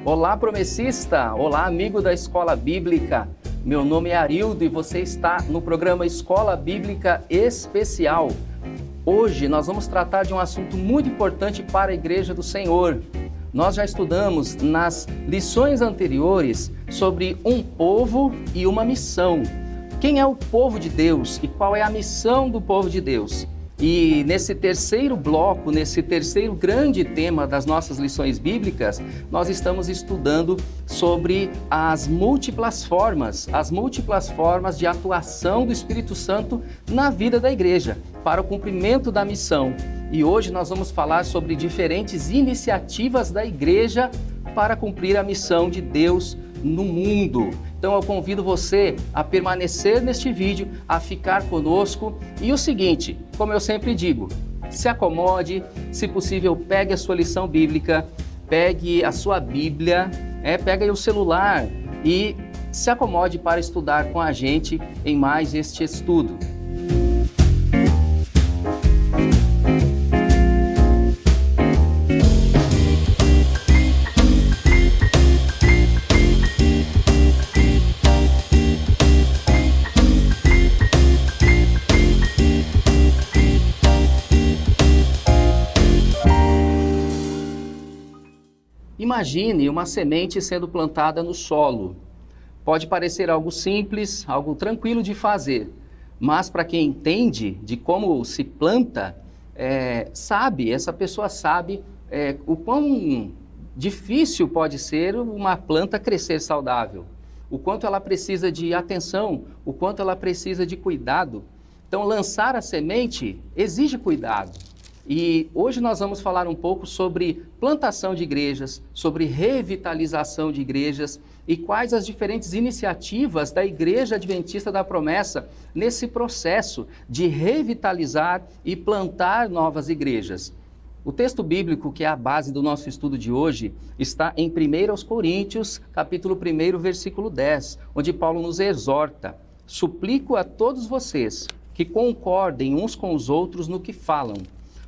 Olá, promessista! Olá, amigo da Escola Bíblica! Meu nome é Arildo e você está no programa Escola Bíblica Especial. Hoje nós vamos tratar de um assunto muito importante para a Igreja do Senhor. Nós já estudamos nas lições anteriores sobre um povo e uma missão. Quem é o povo de Deus e qual é a missão do povo de Deus? E nesse terceiro bloco, nesse terceiro grande tema das nossas lições bíblicas, nós estamos estudando sobre as múltiplas formas de atuação do Espírito Santo na vida da igreja, para o cumprimento da missão. E hoje nós vamos falar sobre diferentes iniciativas da igreja para cumprir a missão de Deus no mundo. Então eu convido você a permanecer neste vídeo, a ficar conosco. E o seguinte, como eu sempre digo, se acomode, se possível pegue a sua lição bíblica, pegue a sua Bíblia, pegue aí o celular e se acomode para estudar com a gente em mais este estudo. Imagine uma semente sendo plantada no solo. Pode parecer algo simples, algo tranquilo de fazer, mas para quem entende de como se planta, essa pessoa sabe o quão difícil pode ser uma planta crescer saudável, o quanto ela precisa de atenção, o quanto ela precisa de cuidado. Então, lançar a semente exige cuidado. E hoje nós vamos falar um pouco sobre plantação de igrejas, sobre revitalização de igrejas e quais as diferentes iniciativas da Igreja Adventista da Promessa nesse processo de revitalizar e plantar novas igrejas. O texto bíblico, que é a base do nosso estudo de hoje, está em 1 Coríntios, capítulo 1, versículo 10, onde Paulo nos exorta: "Suplico a todos vocês que concordem uns com os outros no que falam,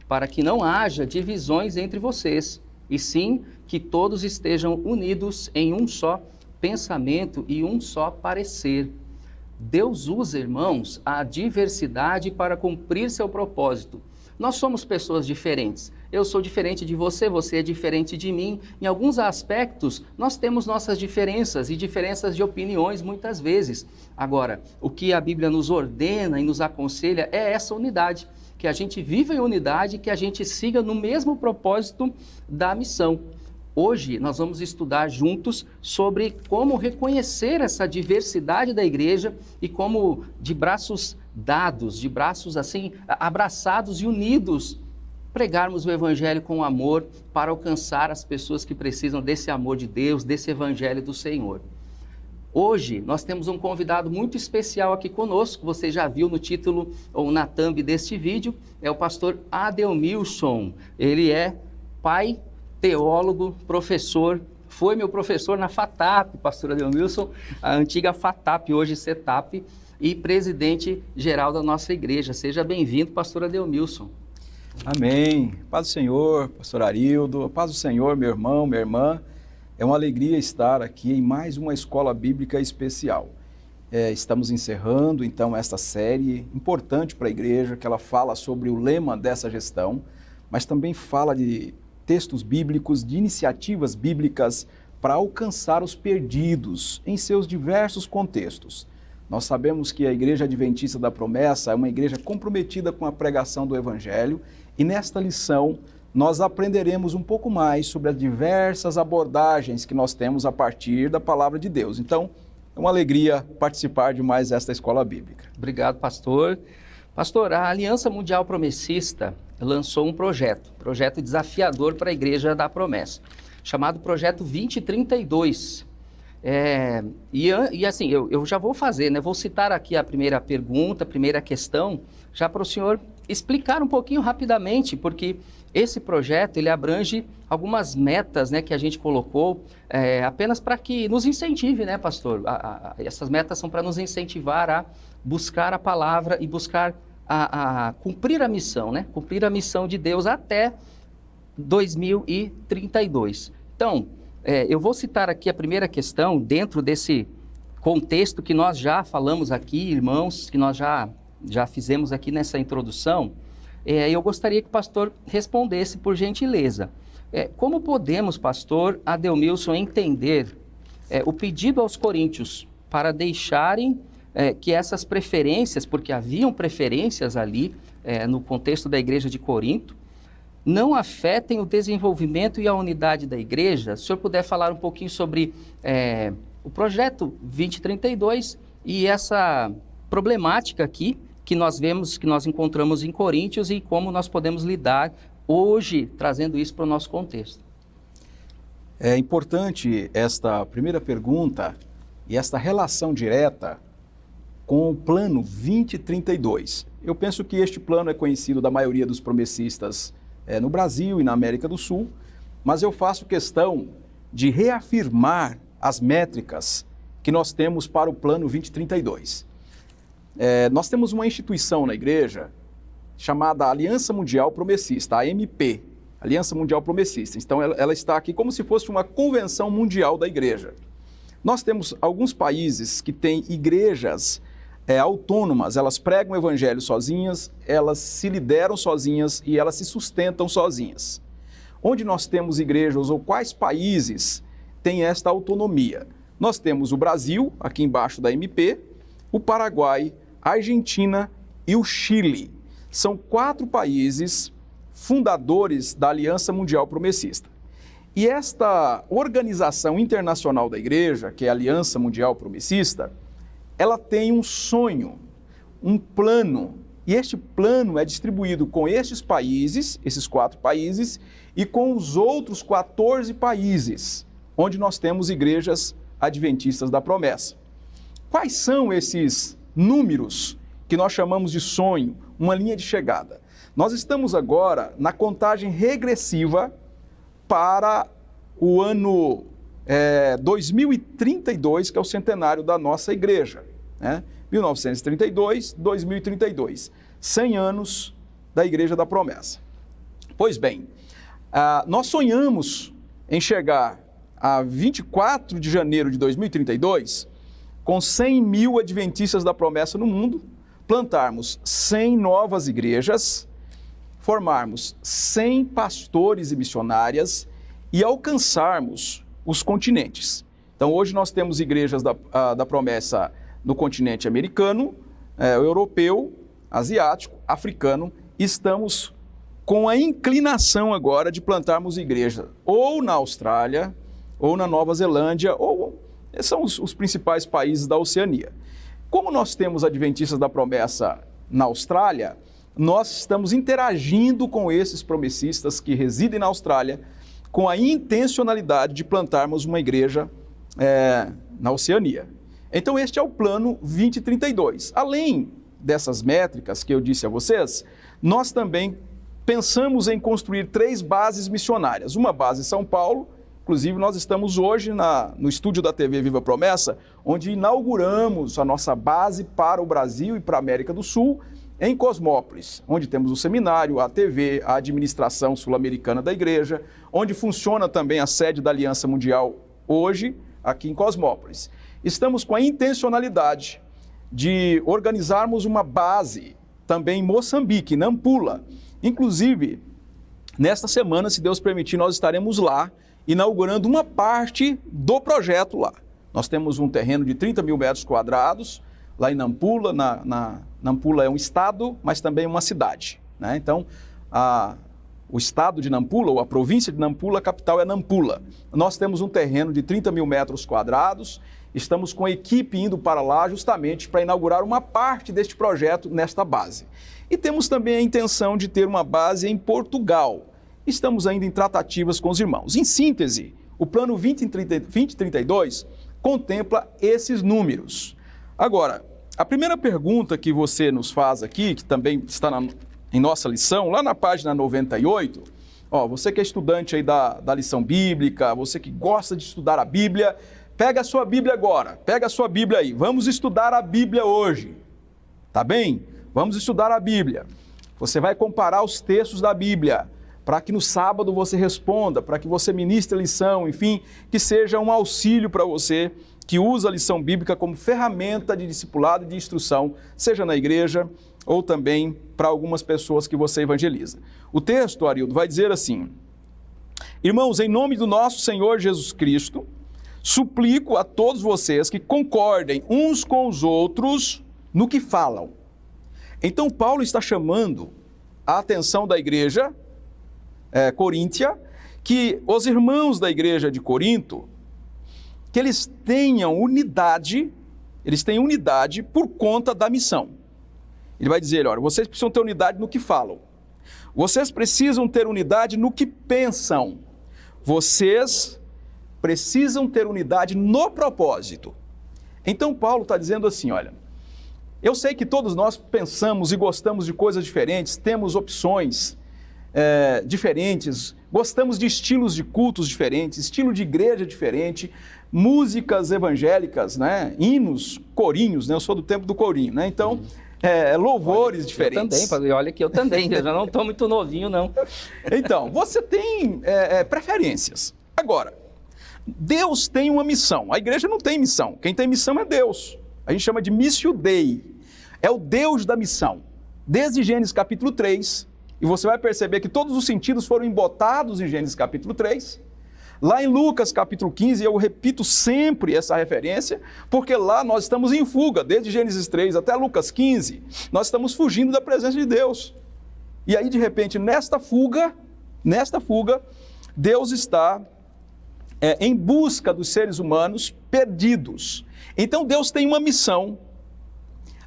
para que não haja divisões entre vocês, e sim que todos estejam unidos em um só pensamento e um só parecer." Deus usa, irmãos, a diversidade para cumprir seu propósito. Nós somos pessoas diferentes. Eu sou diferente de você, você é diferente de mim. Em alguns aspectos, nós temos nossas diferenças e diferenças de opiniões muitas vezes. Agora, o que a Bíblia nos ordena e nos aconselha é essa unidade, que a gente viva em unidade, que a gente siga no mesmo propósito da missão. Hoje nós vamos estudar juntos sobre como reconhecer essa diversidade da igreja e como de braços dados, de braços assim abraçados e unidos, pregarmos o evangelho com amor para alcançar as pessoas que precisam desse amor de Deus, desse evangelho do Senhor. Hoje nós temos um convidado muito especial aqui conosco, você já viu no título ou na thumb deste vídeo, é o pastor Adelmilson. Ele é pai, teólogo, professor, foi meu professor na FATAP, pastor Adelmilson, a antiga FATAP, hoje CETAP, e presidente geral da nossa igreja. Seja bem-vindo, pastor Adelmilson. Amém. Paz do Senhor, pastor Arildo, paz do Senhor, meu irmão, minha irmã. É uma alegria estar aqui em mais uma escola bíblica especial. Estamos encerrando, então, esta série importante para a igreja, que ela fala sobre o lema dessa gestão, mas também fala de textos bíblicos, de iniciativas bíblicas para alcançar os perdidos em seus diversos contextos. Nós sabemos que a Igreja Adventista da Promessa é uma igreja comprometida com a pregação do Evangelho e nesta lição nós aprenderemos um pouco mais sobre as diversas abordagens que nós temos a partir da Palavra de Deus. Então, é uma alegria participar de mais esta escola bíblica. Obrigado, pastor. Pastor, a Aliança Mundial Promessista lançou um projeto desafiador para a Igreja da Promessa, chamado Projeto 2032. Assim, eu já vou fazer, vou citar aqui a primeira pergunta, a primeira questão, já para o senhor explicar um pouquinho rapidamente, porque esse projeto ele abrange algumas metas que a gente colocou apenas para que nos incentive, pastor? Essas metas são para nos incentivar a buscar a palavra e buscar a cumprir a missão, cumprir a missão de Deus até 2032. Então, Eu vou citar aqui a primeira questão, dentro desse contexto que nós já falamos aqui, irmãos, que nós já fizemos aqui nessa introdução. Eu gostaria que o pastor respondesse, por gentileza. Como podemos, pastor Adelmilson, entender o pedido aos coríntios para deixarem que essas preferências, porque haviam preferências ali no contexto da igreja de Corinto, não afetem o desenvolvimento e a unidade da igreja? Se o senhor puder falar um pouquinho sobre o projeto 2032 e essa problemática aqui que nós vemos, que nós encontramos em Coríntios e como nós podemos lidar hoje, trazendo isso para o nosso contexto. É importante esta primeira pergunta e esta relação direta com o plano 2032. Eu penso que este plano é conhecido da maioria dos promessistas no Brasil e na América do Sul, mas eu faço questão de reafirmar as métricas que nós temos para o plano 2032. Nós temos uma instituição na igreja chamada Aliança Mundial Promessista, a AMP, Aliança Mundial Promessista. Então ela está aqui como se fosse uma convenção mundial da igreja. Nós temos alguns países que têm igrejas autônomas, elas pregam o evangelho sozinhas, elas se lideram sozinhas e elas se sustentam sozinhas. Onde nós temos igrejas ou quais países têm esta autonomia? Nós temos o Brasil, aqui embaixo da MP, o Paraguai, a Argentina e o Chile. São 4 países fundadores da Aliança Mundial Promessista. E esta organização internacional da igreja, que é a Aliança Mundial Promessista, ela tem um sonho, um plano, e este plano é distribuído com estes países, esses 4 países, e com os outros 14 países, onde nós temos igrejas adventistas da promessa. Quais são esses números que nós chamamos de sonho, uma linha de chegada? Nós estamos agora na contagem regressiva para o ano 2032, que é o centenário da nossa igreja, 1932, 2032, 100 anos da Igreja da Promessa. Pois bem, nós sonhamos em chegar a 24 de janeiro de 2032 com 100 mil adventistas da promessa no mundo, plantarmos 100 novas igrejas, formarmos 100 pastores e missionárias e alcançarmos os continentes. Então, hoje nós temos igrejas da promessa no continente americano, europeu, asiático, africano. Estamos com a inclinação agora de plantarmos igreja ou na Austrália, ou na Nova Zelândia, ou são os principais países da Oceania. Como nós temos adventistas da promessa na Austrália, nós estamos interagindo com esses promessistas que residem na Austrália, com a intencionalidade de plantarmos uma igreja na Oceania. Então este é o plano 2032. Além dessas métricas que eu disse a vocês, nós também pensamos em construir 3 bases missionárias. Uma base em São Paulo, inclusive nós estamos hoje no estúdio da TV Viva Promessa, onde inauguramos a nossa base para o Brasil e para a América do Sul, em Cosmópolis, onde temos o seminário, a TV, a administração sul-americana da igreja, onde funciona também a sede da Aliança Mundial hoje, aqui em Cosmópolis. Estamos com a intencionalidade de organizarmos uma base também em Moçambique, Nampula. Inclusive, nesta semana, se Deus permitir, nós estaremos lá, inaugurando uma parte do projeto lá. Nós temos um terreno de 30 mil metros quadrados, lá em Nampula. Nampula é um estado, mas também uma cidade, Então, o estado de Nampula, ou a província de Nampula, a capital é Nampula. Nós temos um terreno de 30 mil metros quadrados, estamos com a equipe indo para lá justamente para inaugurar uma parte deste projeto nesta base. E temos também a intenção de ter uma base em Portugal. Estamos ainda em tratativas com os irmãos. Em síntese, o plano 2032 contempla esses números. Agora, a primeira pergunta que você nos faz aqui, que também está em nossa lição, lá na página 98, você que é estudante aí da lição bíblica, você que gosta de estudar a Bíblia, pega a sua Bíblia agora, pega a sua Bíblia aí, vamos estudar a Bíblia hoje, tá bem? Vamos estudar a Bíblia. Você vai comparar os textos da Bíblia, para que no sábado você responda, para que você ministre a lição, enfim, que seja um auxílio para você que usa a lição bíblica como ferramenta de discipulado e de instrução, seja na igreja ou também para algumas pessoas que você evangeliza. O texto, Arildo, vai dizer assim: irmãos, em nome do nosso Senhor Jesus Cristo, suplico a todos vocês que concordem uns com os outros no que falam. Então, Paulo está chamando a atenção da igreja coríntia, que os irmãos da igreja de Corinto, que eles tenham unidade por conta da missão. Ele vai dizer, olha, vocês precisam ter unidade no que falam. Vocês precisam ter unidade no que pensam. Vocês precisam ter unidade no propósito. Então, Paulo está dizendo assim, olha, eu sei que todos nós pensamos e gostamos de coisas diferentes, temos opções diferentes, gostamos de estilos de cultos diferentes, estilo de igreja diferente, músicas evangélicas, né? Hinos, corinhos, né? Eu sou do tempo do corinho, né? Então, louvores diferentes. Eu também, olha que eu também, eu já não estou muito novinho, não. Então, você tem preferências. Agora, Deus tem uma missão, a igreja não tem missão, quem tem missão é Deus. A gente chama de Missio Dei, é o Deus da missão. Desde Gênesis capítulo 3, e você vai perceber que todos os sentidos foram embotados em Gênesis capítulo 3. Lá em Lucas capítulo 15, eu repito sempre essa referência, porque lá nós estamos em fuga, desde Gênesis 3 até Lucas 15, nós estamos fugindo da presença de Deus. E aí, de repente, nesta fuga, Deus está em busca dos seres humanos perdidos. Então Deus tem uma missão,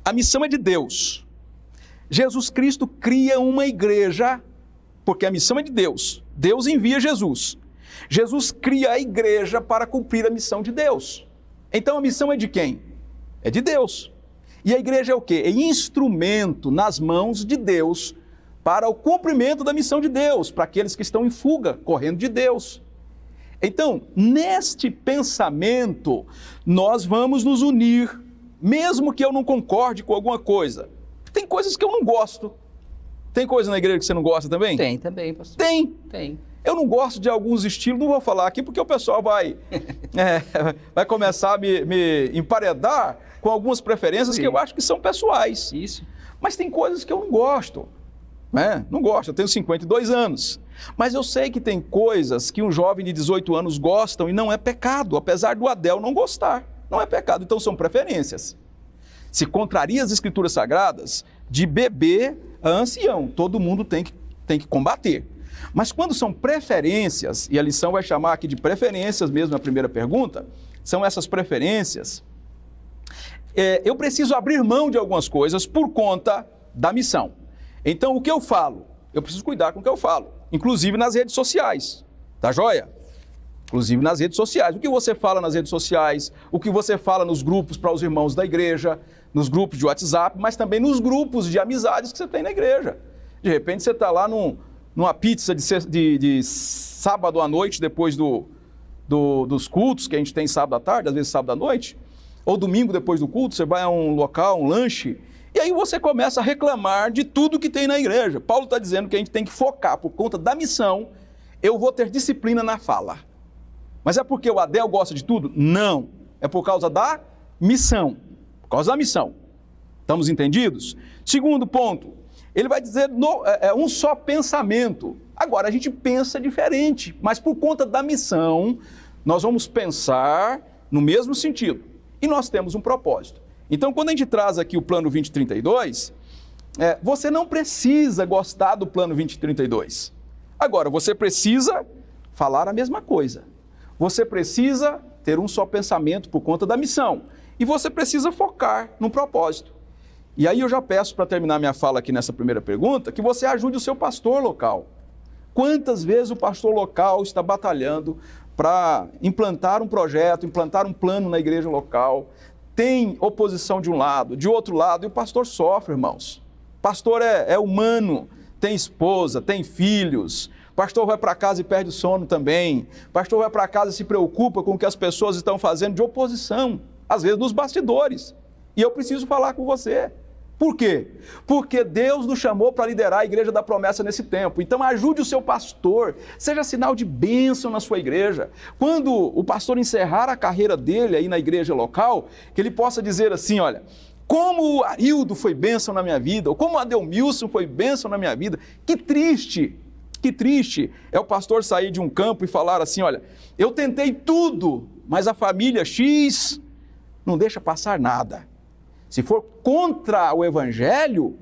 a missão é de Deus. Jesus Cristo cria uma igreja, porque a missão é de Deus. Deus envia Jesus. Jesus cria a igreja para cumprir a missão de Deus. Então a missão é de quem? É de Deus. E a igreja é o quê? É instrumento nas mãos de Deus para o cumprimento da missão de Deus, para aqueles que estão em fuga, correndo de Deus. Então, neste pensamento, nós vamos nos unir, mesmo que eu não concorde com alguma coisa. Tem coisas que eu não gosto. Tem coisa na igreja que você não gosta também? Tem também, pastor. Tem. Eu não gosto de alguns estilos, não vou falar aqui porque o pessoal vai começar a me emparedar com algumas preferências que eu acho que são pessoais. Isso. Mas tem coisas que eu não gosto. Não gosto, eu tenho 52 anos. Mas eu sei que tem coisas que um jovem de 18 anos gostam e não é pecado, apesar do Adel não gostar. Não é pecado, então são preferências. Se contraria as escrituras sagradas, de bebê a ancião, todo mundo tem que combater. Mas quando são preferências, e a lição vai chamar aqui de preferências mesmo na primeira pergunta, são essas preferências, eu preciso abrir mão de algumas coisas por conta da missão. Então, o que eu falo? Eu preciso cuidar com o que eu falo, inclusive nas redes sociais, tá joia? Inclusive nas redes sociais. O que você fala nas redes sociais, o que você fala nos grupos para os irmãos da igreja, nos grupos de WhatsApp, mas também nos grupos de amizades que você tem na igreja. De repente, você está lá numa pizza de sábado à noite, depois dos cultos, que a gente tem sábado à tarde, às vezes sábado à noite, ou domingo depois do culto, você vai a um local, um lanche, e aí você começa a reclamar de tudo que tem na igreja. Paulo está dizendo que a gente tem que focar, por conta da missão, eu vou ter disciplina na fala. Mas é porque o Adel gosta de tudo? Não. É por causa da missão. Por causa da missão. Estamos entendidos? Segundo ponto, ele vai dizer um só pensamento. Agora, a gente pensa diferente, mas por conta da missão, nós vamos pensar no mesmo sentido. E nós temos um propósito. Então, quando a gente traz aqui o plano 2032, você não precisa gostar do plano 2032. Agora, você precisa falar a mesma coisa. Você precisa ter um só pensamento por conta da missão. E você precisa focar no propósito. E aí eu já peço, para terminar minha fala aqui nessa primeira pergunta, que você ajude o seu pastor local. Quantas vezes o pastor local está batalhando para implantar um projeto, implantar um plano na igreja local, tem oposição de um lado, de outro lado, e o pastor sofre, irmãos. O pastor é humano, tem esposa, tem filhos. O pastor vai para casa e perde o sono também. O pastor vai para casa e se preocupa com o que as pessoas estão fazendo de oposição, às vezes nos bastidores. E eu preciso falar com você. Por quê? Porque Deus nos chamou para liderar a igreja da promessa nesse tempo. Então ajude o seu pastor, seja sinal de bênção na sua igreja. Quando o pastor encerrar a carreira dele aí na igreja local, que ele possa dizer assim, olha, como o Arildo foi bênção na minha vida, ou como o Adelmilson foi bênção na minha vida. Que triste é o pastor sair de um campo e falar assim, olha, eu tentei tudo, mas a família X não deixa passar nada. Se for contra o evangelho,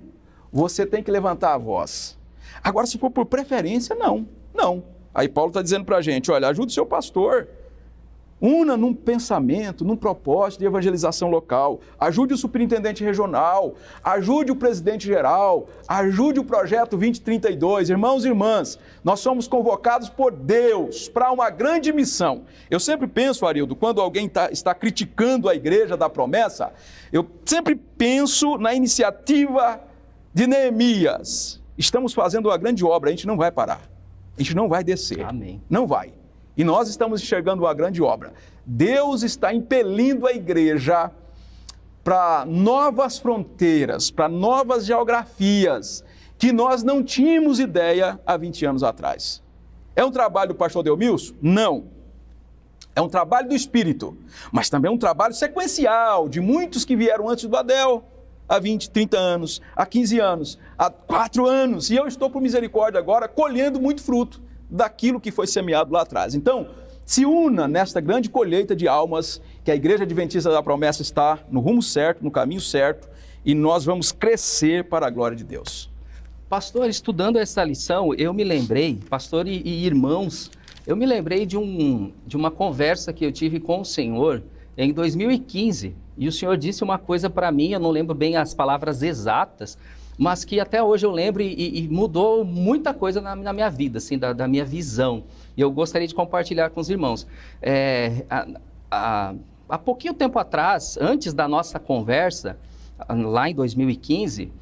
você tem que levantar a voz. Agora, se for por preferência, não. Aí Paulo está dizendo para a gente, olha, ajude o seu pastor. Una num pensamento, num propósito de evangelização local. Ajude o superintendente regional, ajude o presidente geral, ajude o projeto 2032. Irmãos e irmãs, nós somos convocados por Deus para uma grande missão. Eu sempre penso, Arildo, quando alguém está criticando a igreja da promessa, eu sempre penso na iniciativa de Neemias. Estamos fazendo uma grande obra, a gente não vai parar, a gente não vai descer. Amém. Não vai. E nós estamos enxergando uma grande obra. Deus está impelindo a igreja para novas fronteiras, para novas geografias, que nós não tínhamos ideia há 20 anos atrás. É um trabalho do pastor Adelmilson? Não. É um trabalho do Espírito, mas também é um trabalho sequencial de muitos que vieram antes do Adel, há 20, 30 anos, há 15 anos, há 4 anos. E eu estou, por misericórdia agora, colhendo muito fruto daquilo que foi semeado lá atrás. Então, se una nesta grande colheita de almas, que a Igreja Adventista da Promessa está no rumo certo, no caminho certo, e nós vamos crescer para a glória de Deus. Pastor, estudando essa lição, eu me lembrei, pastor e irmãos, eu me lembrei de uma conversa que eu tive com o Senhor em 2015, e o Senhor disse uma coisa para mim, eu não lembro bem as palavras exatas, mas que até hoje eu lembro e mudou muita coisa na minha vida, assim, da minha visão. E eu gostaria de compartilhar com os irmãos. Há pouquinho tempo atrás, antes da nossa conversa, lá em 2015,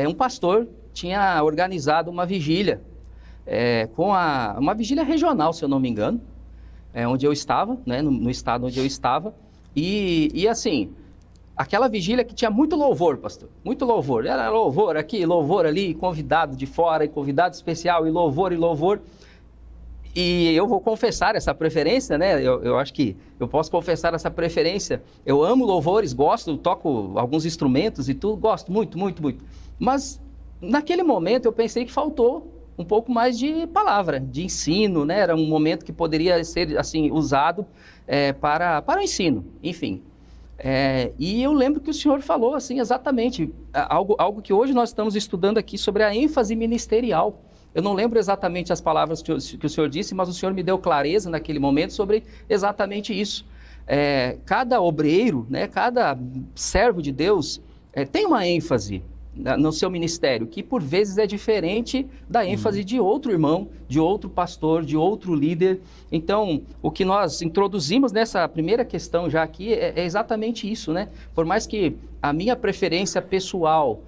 um pastor tinha organizado uma vigília, uma vigília regional, se eu não me engano, onde eu estava, né, no estado onde eu estava, e assim... Aquela vigília que tinha muito louvor, pastor, muito louvor. Era louvor aqui, louvor ali, convidado de fora, e convidado especial, e louvor, e louvor. E eu vou confessar essa preferência, né? Eu acho que eu posso confessar essa preferência. Eu amo louvores, gosto, toco alguns instrumentos e tudo, gosto muito, muito, muito. Mas naquele momento eu pensei que faltou um pouco mais de palavra, de ensino, né? Era um momento que poderia ser assim usado para o ensino, enfim. E eu lembro que o senhor falou assim exatamente, algo que hoje nós estamos estudando aqui sobre a ênfase ministerial. Eu não lembro exatamente as palavras que o senhor disse, mas o senhor me deu clareza naquele momento sobre exatamente isso. Cada obreiro, né, cada servo de Deus tem uma ênfase no seu ministério, que por vezes é diferente da ênfase de outro irmão, de outro pastor, de outro líder. Então, o que nós introduzimos nessa primeira questão já aqui é exatamente isso, né? Por mais que a minha preferência pessoal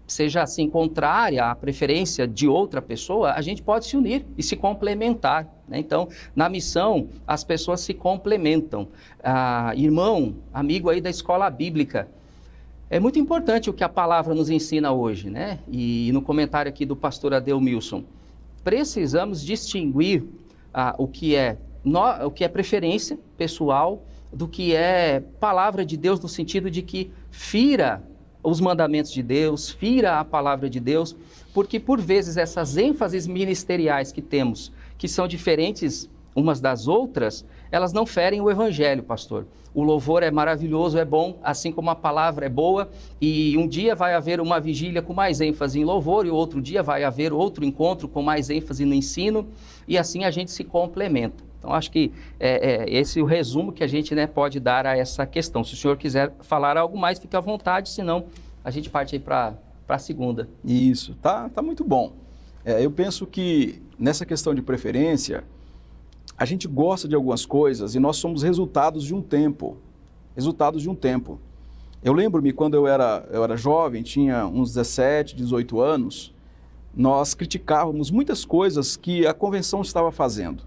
seja assim contrária à preferência de outra pessoa, a gente pode se unir e se complementar, né? Então, na missão, as pessoas se complementam. Irmão, amigo aí da escola bíblica, é muito importante o que a palavra nos ensina hoje, né? E no comentário aqui do pastor Adelmilson, precisamos distinguir o que é preferência pessoal do que é palavra de Deus, no sentido de que fira os mandamentos de Deus, fira a palavra de Deus, porque por vezes essas ênfases ministeriais que temos, que são diferentes umas das outras, elas não ferem o evangelho, pastor. O louvor é maravilhoso, é bom, assim como a palavra é boa, e um dia vai haver uma vigília com mais ênfase em louvor, e outro dia vai haver outro encontro com mais ênfase no ensino, e assim a gente se complementa. Então, acho que esse é o resumo que a gente, né, pode dar a essa questão. Se o senhor quiser falar algo mais, fique à vontade, senão a gente parte aí para a segunda. Isso, tá muito bom. Eu penso que nessa questão de preferência, a gente gosta de algumas coisas e nós somos resultados de um tempo. Eu lembro-me quando eu era jovem, tinha uns 17, 18 anos, nós criticávamos muitas coisas que a convenção estava fazendo.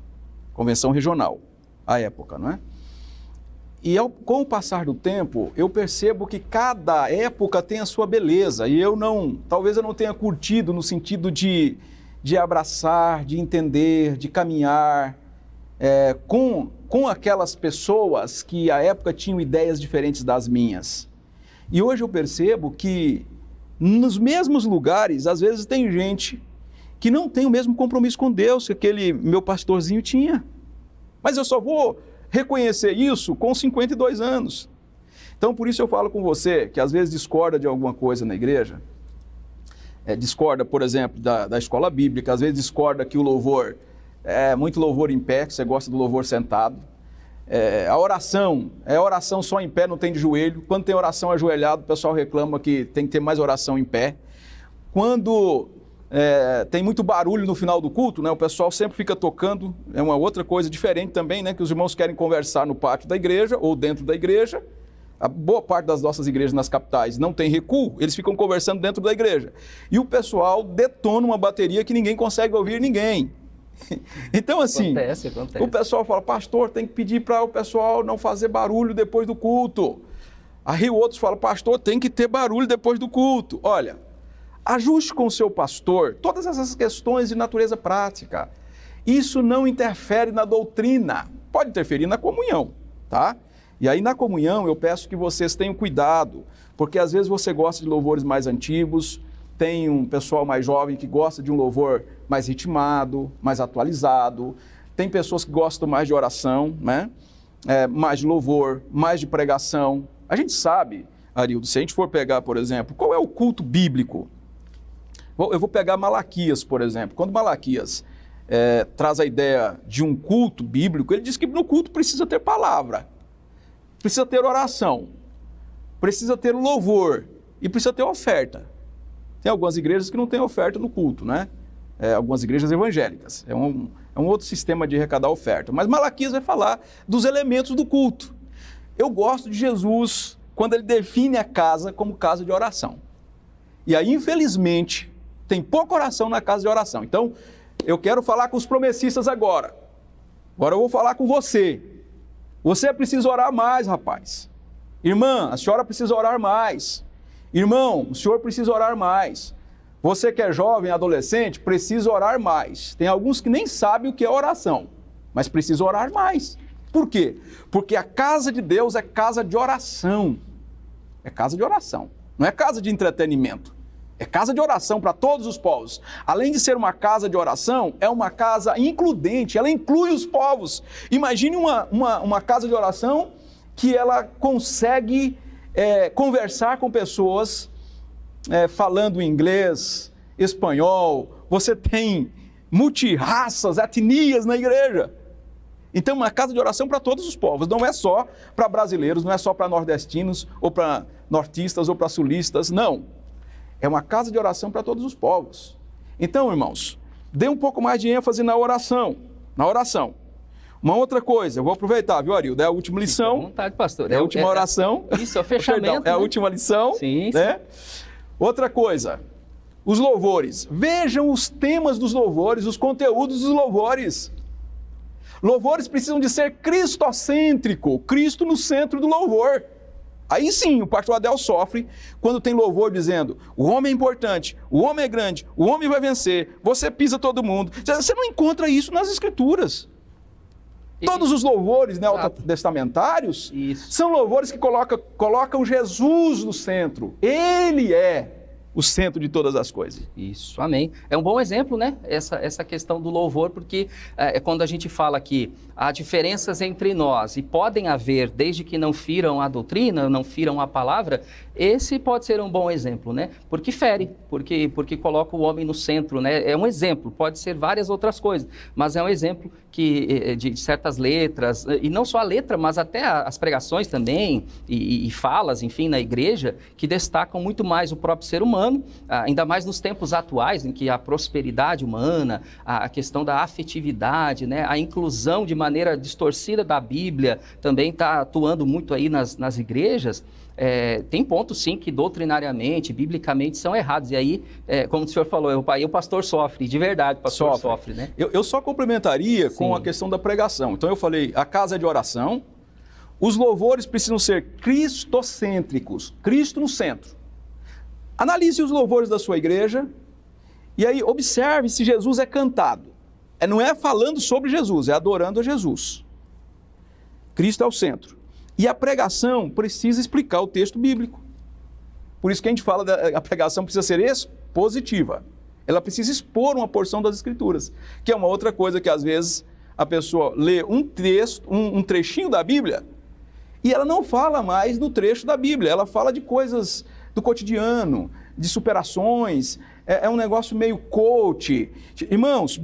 Convenção regional, à época, não é? com o passar do tempo, eu percebo que cada época tem a sua beleza, e talvez eu não tenha curtido no sentido de abraçar, de entender, de caminhar com aquelas pessoas que à época tinham ideias diferentes das minhas. E hoje eu percebo que nos mesmos lugares, às vezes tem gente que não tem o mesmo compromisso com Deus que aquele meu pastorzinho tinha. Mas eu só vou reconhecer isso com 52 anos. Então, por isso eu falo com você, que às vezes discorda de alguma coisa na igreja, discorda, por exemplo, da escola bíblica, às vezes discorda que o louvor, muito louvor em pé, que você gosta do louvor sentado. A oração só em pé, não tem de joelho. Quando tem oração ajoelhado, o pessoal reclama que tem que ter mais oração em pé. Quando tem muito barulho no final do culto, né? O pessoal sempre fica tocando, é uma outra coisa diferente também, né? Que os irmãos querem conversar no pátio da igreja ou dentro da igreja. A boa parte das nossas igrejas nas capitais não tem recuo, eles ficam conversando dentro da igreja. E o pessoal detona uma bateria que ninguém consegue ouvir ninguém. Então, assim, acontece. O pessoal fala, pastor, tem que pedir para o pessoal não fazer barulho depois do culto. Aí outros falam, pastor, tem que ter barulho depois do culto. Olha, ajuste com o seu pastor todas essas questões de natureza prática. Isso não interfere na doutrina, pode interferir na comunhão, tá? E aí na comunhão eu peço que vocês tenham cuidado, porque às vezes você gosta de louvores mais antigos, tem um pessoal mais jovem que gosta de um louvor mais ritmado, mais atualizado, tem pessoas que gostam mais de oração, né? Mais de louvor, mais de pregação. A gente sabe, Arildo, se a gente for pegar, por exemplo, qual é o culto bíblico? Eu vou pegar Malaquias, por exemplo. Quando Malaquias traz a ideia de um culto bíblico, ele diz que no culto precisa ter palavra, precisa ter oração, precisa ter louvor e precisa ter oferta. Tem algumas igrejas que não têm oferta no culto, né? Algumas igrejas evangélicas. É um outro sistema de arrecadar oferta. Mas Malaquias vai falar dos elementos do culto. Eu gosto de Jesus quando ele define a casa como casa de oração. E aí, infelizmente, tem pouca oração na casa de oração. Então, eu quero falar com os promessistas agora. Agora eu vou falar com você. Você precisa orar mais, rapaz. Irmã, a senhora precisa orar mais. Irmão, o senhor precisa orar mais. Você que é jovem, adolescente, precisa orar mais. Tem alguns que nem sabem o que é oração, mas precisa orar mais. Por quê? Porque a casa de Deus é casa de oração. É casa de oração. Não é casa de entretenimento. É casa de oração para todos os povos. Além de ser uma casa de oração, é uma casa includente, ela inclui os povos. Imagine uma casa de oração que ela consegue conversar com pessoas falando inglês, espanhol. Você tem multirraças, etnias na igreja. Então, uma casa de oração para todos os povos. Não é só para brasileiros, não é só para nordestinos, ou para nortistas, ou para sulistas, não. É uma casa de oração para todos os povos. Então, irmãos, dê um pouco mais de ênfase na oração. Na oração. Uma outra coisa, eu vou aproveitar, viu, Arildo? É a última lição. Fique à vontade, pastor. É a última oração. Isso, é o fechamento. Perdão, é a última lição. Sim, né? Outra coisa, os louvores. Vejam os temas dos louvores, os conteúdos dos louvores. Louvores precisam de ser cristocêntrico, Cristo no centro do louvor. Aí sim, o pastor Adel sofre quando tem louvor dizendo, o homem é importante, o homem é grande, o homem vai vencer, você pisa todo mundo. Você não encontra isso nas Escrituras. Todos os louvores neotestamentários são louvores que colocam Jesus no centro. Ele é o centro de todas as coisas. Isso, amém. É um bom exemplo, né? Essa questão do louvor, porque quando a gente fala que há diferenças entre nós, e podem haver, desde que não firam a doutrina, não firam a palavra, esse pode ser um bom exemplo, né? Porque fere, porque coloca o homem no centro, né? É um exemplo, pode ser várias outras coisas, mas é um exemplo de certas letras, e não só a letra, mas até as pregações também, e falas, enfim, na igreja, que destacam muito mais o próprio ser humano, ainda mais nos tempos atuais, em que a prosperidade humana, a questão da afetividade, né, a inclusão de maneira distorcida da Bíblia também está atuando muito aí nas igrejas. Tem pontos, sim, que doutrinariamente, biblicamente são errados. E aí, como o senhor falou, aí o pastor sofre, de verdade, o pastor sofre, né? Eu só complementaria com a questão da pregação. Então eu falei, a casa é de oração, Os louvores precisam ser cristocêntricos, Cristo no centro. Analise os louvores da sua igreja e aí observe se Jesus é cantado. Não é falando sobre Jesus, é adorando a Jesus. Cristo é o centro. E a pregação precisa explicar o texto bíblico. Por isso que a gente fala que a pregação precisa ser expositiva. Ela precisa expor uma porção das Escrituras, que é uma outra coisa que às vezes a pessoa lê um texto, um trechinho da Bíblia, e ela não fala mais no trecho da Bíblia, ela fala de coisas do cotidiano, de superações, é um negócio meio coach. Irmãos,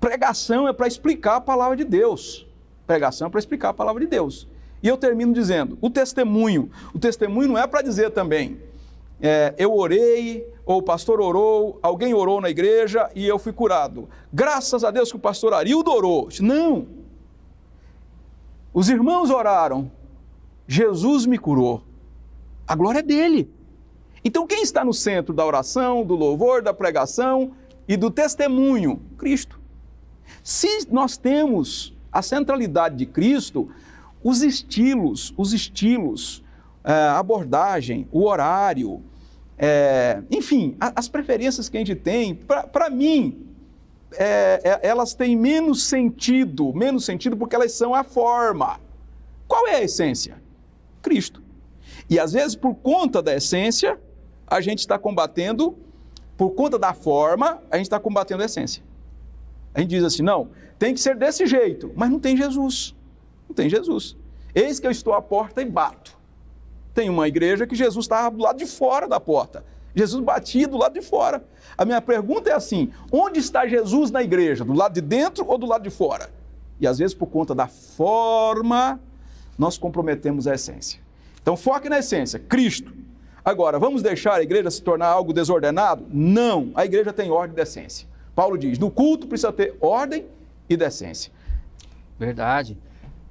pregação é para explicar a palavra de Deus. Pregação é para explicar a palavra de Deus. E eu termino dizendo, o testemunho não é para dizer também, eu orei, ou o pastor orou, alguém orou na igreja e eu fui curado. Graças a Deus que o pastor Arildo orou. Não! Os irmãos oraram, Jesus me curou. A glória é dele. Então quem está no centro da oração, do louvor, da pregação e do testemunho? Cristo. Se nós temos a centralidade de Cristo, os estilos, a abordagem, o horário, enfim, as preferências que a gente tem, para mim, elas têm menos sentido porque elas são a forma. Qual é a essência? Cristo. E às vezes, por conta da essência, a gente está combatendo, por conta da forma, a gente está combatendo a essência. A gente diz assim, não, tem que ser desse jeito, mas não tem Jesus. Não tem Jesus. Eis que eu estou à porta e bato. Tem uma igreja que Jesus estava do lado de fora da porta. Jesus batia do lado de fora. A minha pergunta é assim, onde está Jesus na igreja? Do lado de dentro ou do lado de fora? E às vezes, por conta da forma, nós comprometemos a essência. Então, foque na essência, Cristo. Agora, vamos deixar a igreja se tornar algo desordenado? Não, a igreja tem ordem e decência. Paulo diz, no culto precisa ter ordem e decência. Verdade.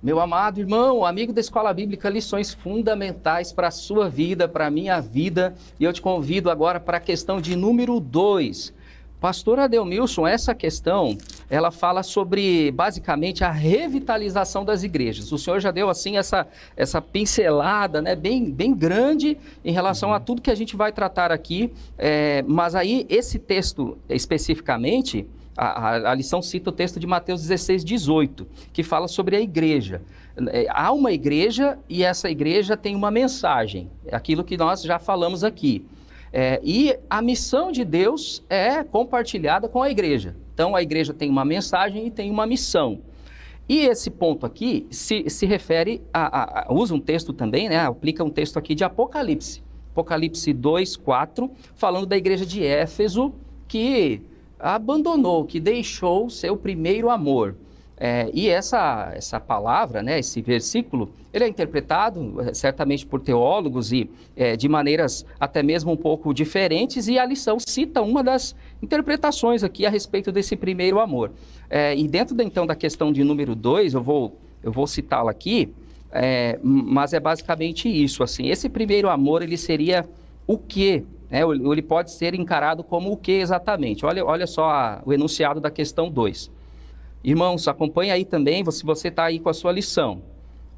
Meu amado irmão, amigo da Escola Bíblica, lições fundamentais para a sua vida, para a minha vida. E eu te convido agora para a questão de número 2. Pastor Adelmilson, essa questão, ela fala sobre, basicamente, a revitalização das igrejas. O senhor já deu, assim, essa pincelada, né, bem grande em relação a tudo que a gente vai tratar aqui. Mas aí, esse texto, especificamente, a lição cita o texto de Mateus 16, 18, que fala sobre a igreja. Há uma igreja e essa igreja tem uma mensagem, aquilo que nós já falamos aqui. E a missão de Deus é compartilhada com a igreja. Então, a igreja tem uma mensagem e tem uma missão. E esse ponto aqui se refere usa um texto também, né? Aplica um texto aqui de Apocalipse. Apocalipse 2, 4, falando da igreja de Éfeso, que abandonou, que deixou seu primeiro amor. E essa palavra, né, esse versículo, ele é interpretado certamente por teólogos e de maneiras até mesmo um pouco diferentes, e a lição cita uma das interpretações aqui a respeito desse primeiro amor. E dentro então da questão de número 2, eu vou citá-la aqui, mas é basicamente isso, assim, esse primeiro amor, ele seria o quê? Ele pode ser encarado como o quê exatamente? Olha só o enunciado da questão 2. Irmãos, acompanhe aí também, se você está aí com a sua lição.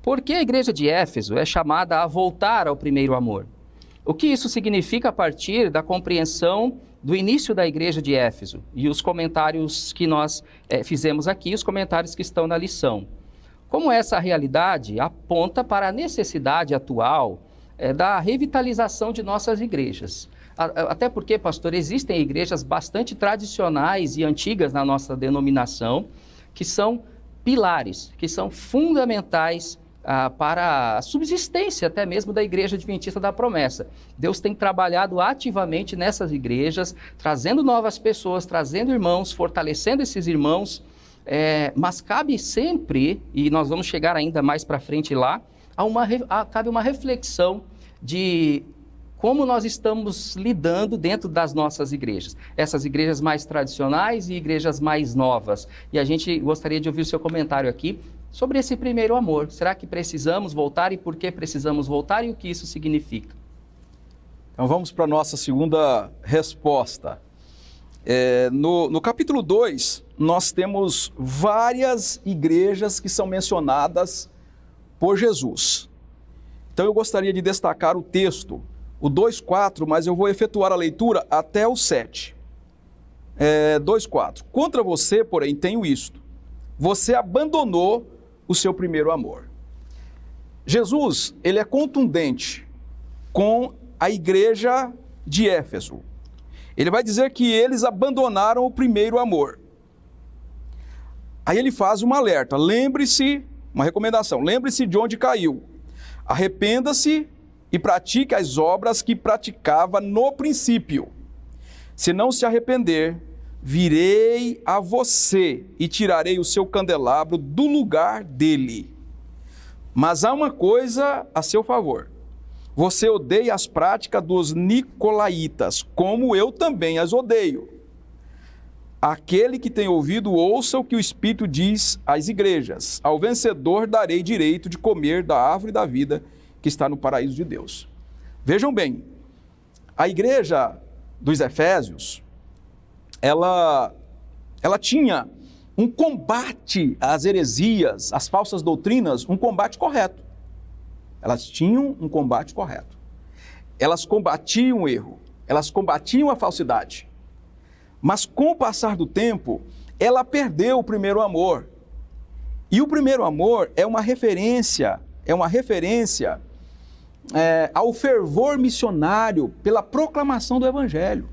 Por que a igreja de Éfeso é chamada a voltar ao primeiro amor? O que isso significa a partir da compreensão do início da igreja de Éfeso e os comentários que nós fizemos aqui, os comentários que estão na lição? Como essa realidade aponta para a necessidade atual da revitalização de nossas igrejas? Até porque, pastor, existem igrejas bastante tradicionais e antigas na nossa denominação, que são pilares, que são fundamentais para a subsistência até mesmo da Igreja Adventista da Promessa. Deus tem trabalhado ativamente nessas igrejas, trazendo novas pessoas, trazendo irmãos, fortalecendo esses irmãos, mas cabe sempre, e nós vamos chegar ainda mais para frente lá, cabe uma reflexão de como nós estamos lidando dentro das nossas igrejas. Essas igrejas mais tradicionais e igrejas mais novas. E a gente gostaria de ouvir o seu comentário aqui sobre esse primeiro amor. Será que precisamos voltar e por que precisamos voltar e o que isso significa? Então vamos para a nossa segunda resposta. No capítulo 2, nós temos várias igrejas que são mencionadas por Jesus. Então eu gostaria de destacar o texto, o 2:4, mas eu vou efetuar a leitura até o 7. 2:4. Contra você, porém, tenho isto: você abandonou o seu primeiro amor. Jesus, ele é contundente com a igreja de Éfeso. Ele vai dizer que eles abandonaram o primeiro amor. Aí ele faz um alerta, lembre-se, uma recomendação, lembre-se de onde caiu. Arrependa-se e pratique as obras que praticava no princípio. Se não se arrepender, virei a você e tirarei o seu candelabro do lugar dele. Mas há uma coisa a seu favor. Você odeia as práticas dos nicolaítas, como eu também as odeio. Aquele que tem ouvido, ouça o que o Espírito diz às igrejas. Ao vencedor darei direito de comer da árvore da vida que está no paraíso de Deus. Vejam bem, a igreja dos Efésios, ela tinha um combate às heresias, às falsas doutrinas, um combate correto. Elas tinham um combate correto. Elas combatiam o erro, elas combatiam a falsidade. Mas com o passar do tempo, ela perdeu o primeiro amor. E o primeiro amor é uma referência ao fervor missionário pela proclamação do Evangelho.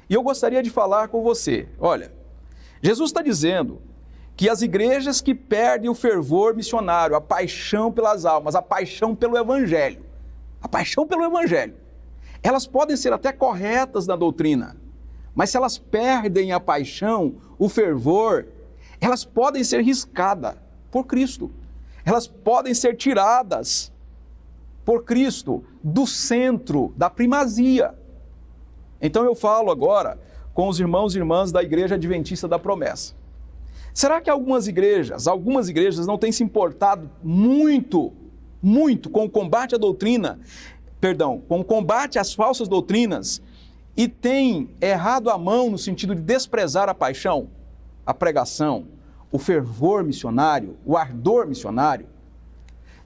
E eu gostaria de falar com você, olha, Jesus está dizendo que as igrejas que perdem o fervor missionário, a paixão pelas almas, a paixão pelo Evangelho, elas podem ser até corretas na doutrina, mas se elas perdem a paixão, o fervor, elas podem ser riscadas por Cristo. Elas podem ser tiradas por Cristo do centro, da primazia. Então eu falo agora com os irmãos e irmãs da Igreja Adventista da Promessa. Será que algumas igrejas não têm se importado muito com o combate à doutrina, com o combate às falsas doutrinas, e têm errado a mão no sentido de desprezar a paixão, a pregação, o fervor missionário, o ardor missionário?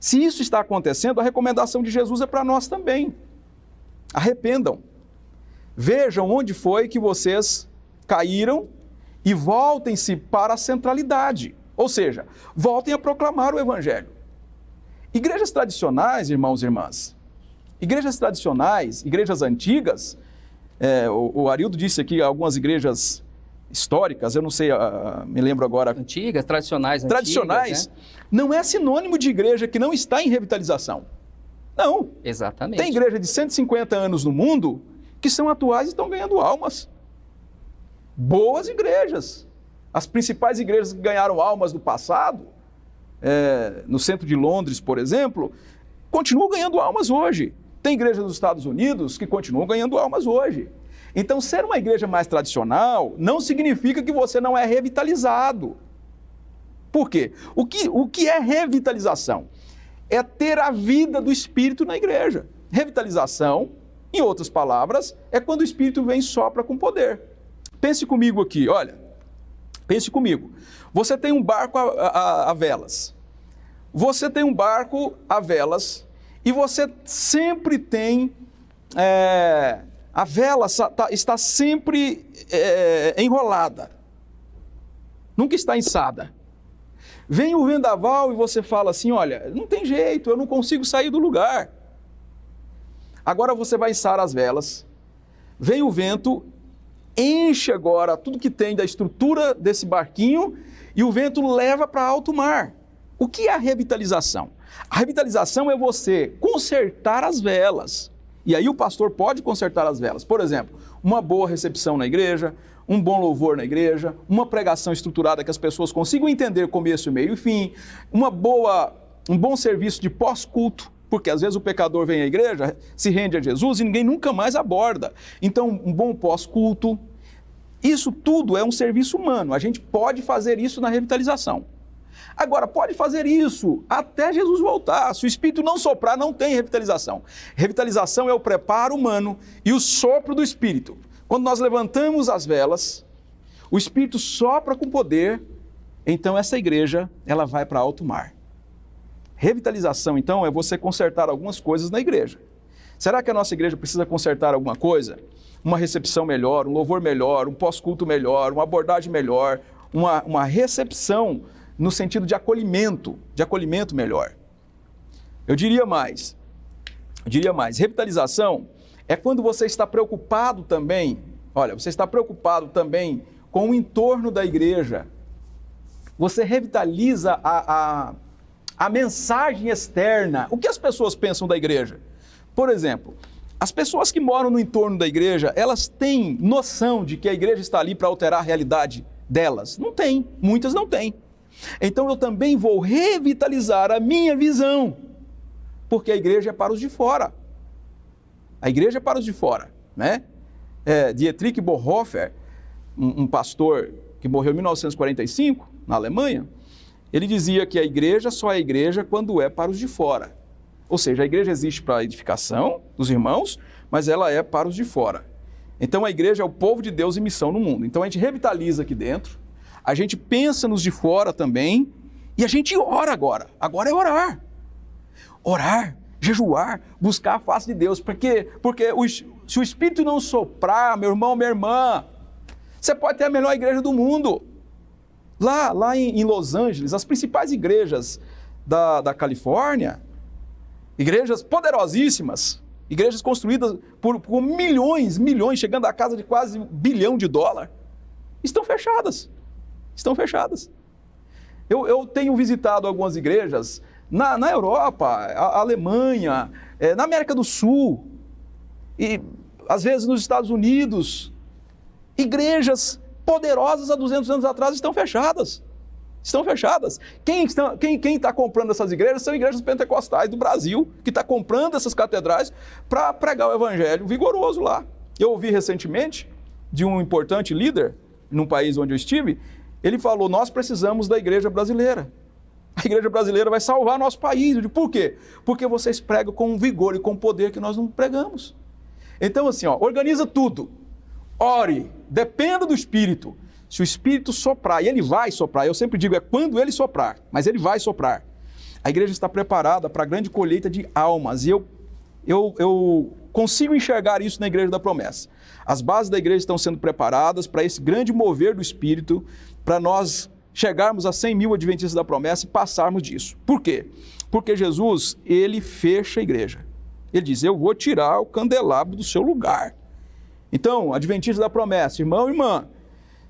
Se isso está acontecendo, a recomendação de Jesus é para nós também. Arrependam. Vejam onde foi que vocês caíram e voltem-se para a centralidade. Ou seja, voltem a proclamar o Evangelho. Igrejas tradicionais, irmãos e irmãs, igrejas tradicionais, igrejas antigas, o Arildo disse aqui algumas igrejas históricas, eu não sei, me lembro agora. Antigas, tradicionais, né? Não é sinônimo de igreja que não está em revitalização. Não. Exatamente. Tem igreja de 150 anos no mundo que são atuais e estão ganhando almas. Boas igrejas. As principais igrejas que ganharam almas no passado, no centro de Londres, por exemplo, continuam ganhando almas hoje. Tem igrejas nos Estados Unidos que continuam ganhando almas hoje. Então, ser uma igreja mais tradicional não significa que você não é revitalizado. Por quê? O que é revitalização? É ter a vida do Espírito na igreja. Revitalização, em outras palavras, é quando o Espírito vem e sopra com poder. Pense comigo aqui, olha. Pense comigo. Você tem um barco a velas. Você tem um barco a velas e você sempre tem... a vela está sempre enrolada. Nunca está içada. Vem o vendaval e você fala assim, olha, não tem jeito, eu não consigo sair do lugar. Agora você vai içar as velas, vem o vento, enche agora tudo que tem da estrutura desse barquinho e o vento leva para alto mar. O que é a revitalização? A revitalização é você consertar as velas. E aí o pastor pode consertar as velas. Por exemplo, uma boa recepção na igreja, um bom louvor na igreja, uma pregação estruturada que as pessoas consigam entender começo, meio e fim, um bom serviço de pós-culto, porque às vezes o pecador vem à igreja, se rende a Jesus e ninguém nunca mais aborda. Então, um bom pós-culto. Isso tudo é um serviço humano. A gente pode fazer isso na revitalização. Agora, pode fazer isso até Jesus voltar. Se o Espírito não soprar, não tem revitalização. Revitalização é o preparo humano e o sopro do Espírito. Quando nós levantamos as velas, o Espírito sopra com poder, então essa igreja ela vai para alto mar. Revitalização, então, é você consertar algumas coisas na igreja. Será que a nossa igreja precisa consertar alguma coisa? Uma recepção melhor, um louvor melhor, um pós-culto melhor, uma abordagem melhor, uma recepção no sentido de acolhimento melhor. Eu diria mais, revitalização é quando você está preocupado também, com o entorno da igreja. Você revitaliza a mensagem externa. O que as pessoas pensam da igreja? Por exemplo, as pessoas que moram no entorno da igreja, elas têm noção de que a igreja está ali para alterar a realidade delas? Não tem, muitas não têm. Então eu também vou revitalizar a minha visão, porque a igreja é para os de fora. A igreja é para os de fora, né? Dietrich Bonhoeffer, um pastor que morreu em 1945, na Alemanha, ele dizia que a igreja só é igreja quando é para os de fora. Ou seja, a igreja existe para a edificação dos irmãos, mas ela é para os de fora. Então a igreja é o povo de Deus em missão no mundo. Então a gente revitaliza aqui dentro, a gente pensa nos de fora também, e a gente ora agora. Agora é orar. Orar, jejuar, buscar a face de Deus. Porque se o Espírito não soprar, meu irmão, minha irmã, você pode ter a melhor igreja do mundo. Lá em Los Angeles, as principais igrejas da Califórnia, igrejas poderosíssimas, igrejas construídas por milhões, chegando à casa de quase $1 bilhão, estão fechadas. Estão fechadas. Eu tenho visitado algumas igrejas na Europa, a Alemanha, na América do Sul, e às vezes nos Estados Unidos. Igrejas poderosas há 200 anos atrás estão fechadas. Estão fechadas. Quem está comprando essas igrejas são igrejas pentecostais do Brasil, que está comprando essas catedrais para pregar o evangelho vigoroso lá. Eu ouvi recentemente de um importante líder, num país onde eu estive, ele falou, nós precisamos da igreja brasileira. A igreja brasileira vai salvar nosso país. Eu digo, por quê? Porque vocês pregam com vigor e com poder que nós não pregamos. Então assim, organiza tudo. Ore, dependa do Espírito. Se o Espírito soprar, e ele vai soprar, eu sempre digo, é quando ele soprar, mas ele vai soprar. A igreja está preparada para a grande colheita de almas, e eu consigo enxergar isso na Igreja da Promessa. As bases da igreja estão sendo preparadas para esse grande mover do Espírito, para nós chegarmos a 100 mil adventistas da promessa e passarmos disso. Por quê? Porque Jesus, ele fecha a igreja. Ele diz, eu vou tirar o candelabro do seu lugar. Então, adventistas da promessa, irmão e irmã,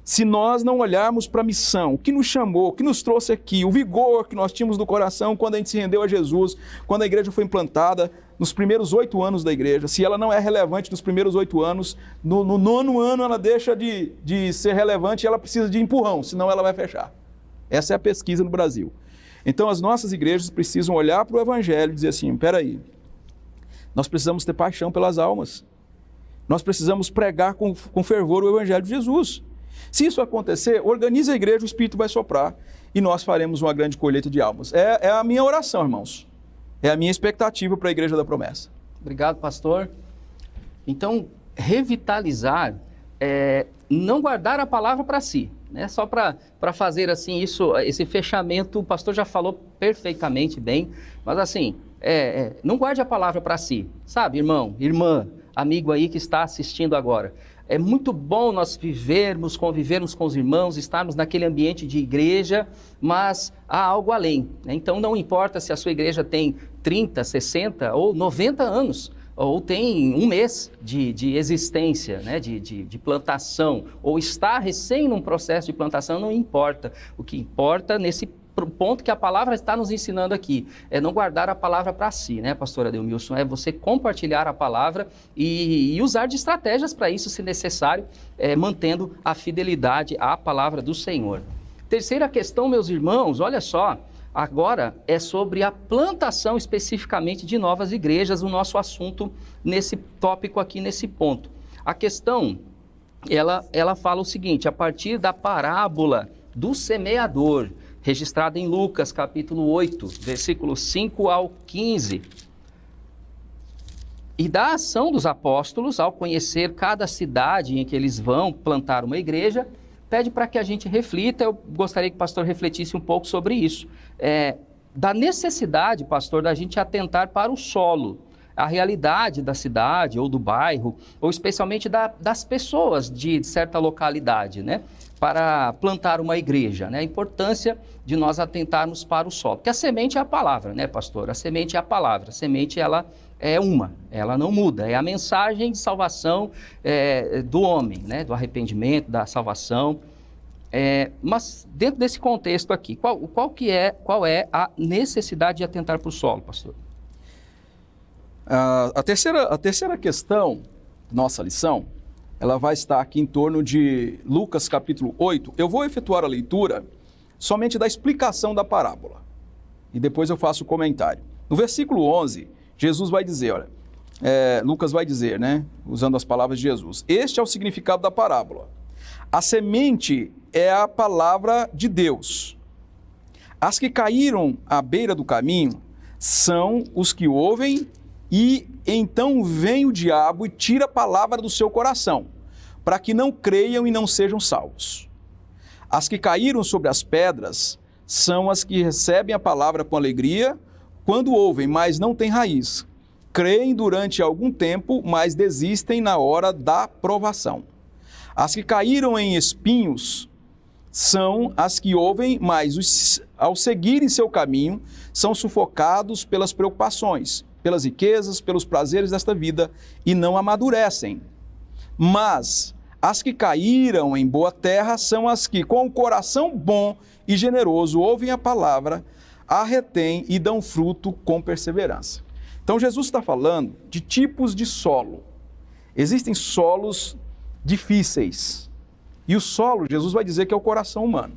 se nós não olharmos para a missão, o que nos chamou, o que nos trouxe aqui, o vigor que nós tínhamos no coração quando a gente se rendeu a Jesus, quando a igreja foi implantada, nos primeiros 8 anos da igreja, se ela não é relevante nos primeiros 8 anos, no 9º ano ela deixa de ser relevante e ela precisa de empurrão, senão ela vai fechar. Essa é a pesquisa no Brasil. Então as nossas igrejas precisam olhar para o evangelho e dizer assim, peraí, nós precisamos ter paixão pelas almas. Nós precisamos pregar com fervor o evangelho de Jesus. Se isso acontecer, organize a igreja, o Espírito vai soprar e nós faremos uma grande colheita de almas. É a minha oração, irmãos. É a minha expectativa para a Igreja da Promessa. Obrigado, pastor. Então, revitalizar é não guardar a palavra para si, né? Só para fazer assim esse fechamento, o pastor já falou perfeitamente bem, mas assim, não guarde a palavra para si, sabe, irmão, irmã, amigo aí que está assistindo agora. É muito bom nós convivermos com os irmãos, estarmos naquele ambiente de igreja, mas há algo além, né? Então não importa se a sua igreja tem 30, 60 ou 90 anos, ou tem 1 mês de existência, né? de plantação, ou está recém num processo de plantação, não importa. O que importa nesse ponto que a palavra está nos ensinando aqui é não guardar a palavra para si, né, pastor Ademilson? É você compartilhar a palavra e usar de estratégias para isso, se necessário, mantendo a fidelidade à palavra do Senhor. Terceira questão, meus irmãos, olha só, agora é sobre a plantação especificamente de novas igrejas, o nosso assunto nesse tópico aqui, nesse ponto. A questão, ela fala o seguinte, a partir da parábola do semeador, registrada em Lucas, capítulo 8, versículos 5 ao 15. E da ação dos apóstolos, ao conhecer cada cidade em que eles vão plantar uma igreja, pede para que a gente reflita. Eu gostaria que o pastor refletisse um pouco sobre isso. da necessidade, pastor, da gente atentar para o solo, a realidade da cidade ou do bairro, ou especialmente das pessoas de certa localidade, né? Para plantar uma igreja, né? A importância de nós atentarmos para o solo. Porque a semente é a palavra, né, pastor? A semente é a palavra. A semente, ela ela não muda. É a mensagem de salvação do homem, né? Do arrependimento, da salvação. Mas dentro desse contexto aqui, qual é a necessidade de atentar para o solo, pastor? A terceira questão, nossa lição, ela vai estar aqui em torno de Lucas capítulo 8. Eu vou efetuar a leitura somente da explicação da parábola. E depois eu faço o comentário. No versículo 11, Jesus vai dizer, olha, Lucas vai dizer, né, usando as palavras de Jesus, este é o significado da parábola. A semente é a palavra de Deus. As que caíram à beira do caminho são os que ouvem e então vem o diabo e tira a palavra do seu coração, para que não creiam e não sejam salvos. As que caíram sobre as pedras são as que recebem a palavra com alegria, quando ouvem, mas não têm raiz. Creem durante algum tempo, mas desistem na hora da provação. As que caíram em espinhos são as que ouvem, mas ao seguirem seu caminho, são sufocados pelas preocupações, pelas riquezas, pelos prazeres desta vida e não amadurecem. Mas as que caíram em boa terra são as que, com o coração bom e generoso, ouvem a palavra, a retêm e dão fruto com perseverança. Então Jesus está falando de tipos de solo. Existem solos difíceis. E o solo, Jesus vai dizer que é o coração humano.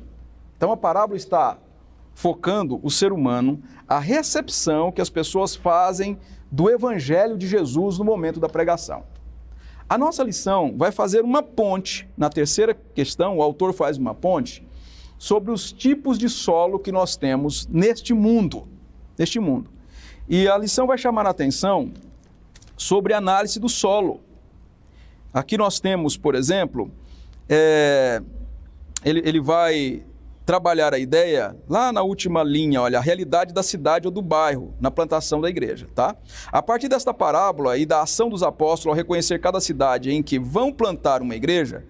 Então a parábola está focando o ser humano, a recepção que as pessoas fazem do evangelho de Jesus no momento da pregação. A nossa lição vai fazer uma ponte, na terceira questão, o autor faz uma ponte, sobre os tipos de solo que nós temos neste mundo. E a lição vai chamar a atenção sobre a análise do solo. Aqui nós temos, por exemplo, ele vai trabalhar a ideia lá na última linha, olha, a realidade da cidade ou do bairro, na plantação da igreja, tá? A partir desta parábola e da ação dos apóstolos ao reconhecer cada cidade em que vão plantar uma igreja,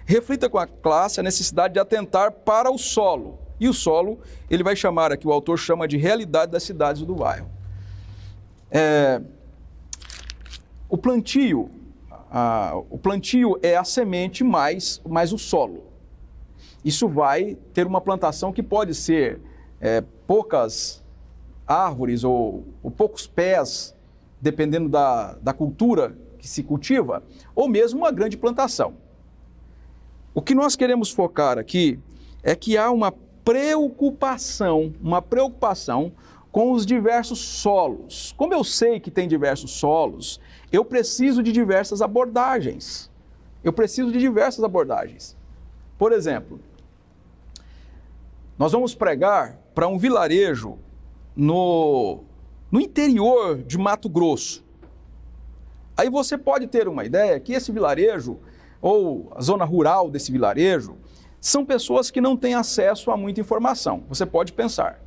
reflita com a classe a necessidade de atentar para o solo. E o solo, ele vai chamar aqui, o autor chama de realidade das cidades ou do bairro. O plantio é a semente mais o solo. Isso vai ter uma plantação que pode ser poucas árvores ou poucos pés, dependendo da cultura que se cultiva, ou mesmo uma grande plantação. O que nós queremos focar aqui é que há uma preocupação com os diversos solos. Como eu sei que tem diversos solos, eu preciso de diversas abordagens. Por exemplo, nós vamos pregar para um vilarejo no interior de Mato Grosso. Aí você pode ter uma ideia que esse vilarejo, ou a zona rural desse vilarejo, são pessoas que não têm acesso a muita informação. Você pode pensar.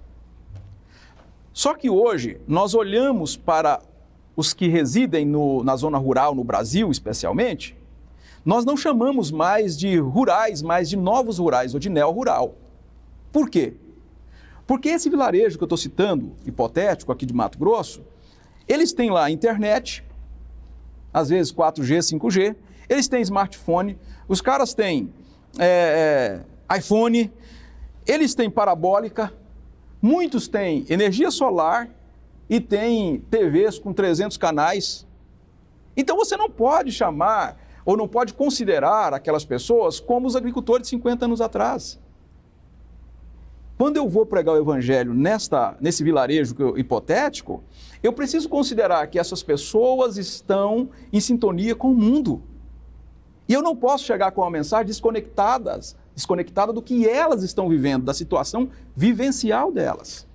Só que hoje nós olhamos para os que residem na zona rural, no Brasil especialmente, nós não chamamos mais de rurais, mas de novos rurais ou de neo-rural. Por quê? Porque esse vilarejo que eu estou citando, hipotético aqui de Mato Grosso, eles têm lá internet, às vezes 4G, 5G, eles têm smartphone, os caras têm iPhone, eles têm parabólica, muitos têm energia solar e têm TVs com 300 canais. Então você não pode chamar ou não pode considerar aquelas pessoas como os agricultores de 50 anos atrás. Quando eu vou pregar o evangelho nesse vilarejo hipotético, eu preciso considerar que essas pessoas estão em sintonia com o mundo. E eu não posso chegar com uma mensagem desconectada do que elas estão vivendo, da situação vivencial delas.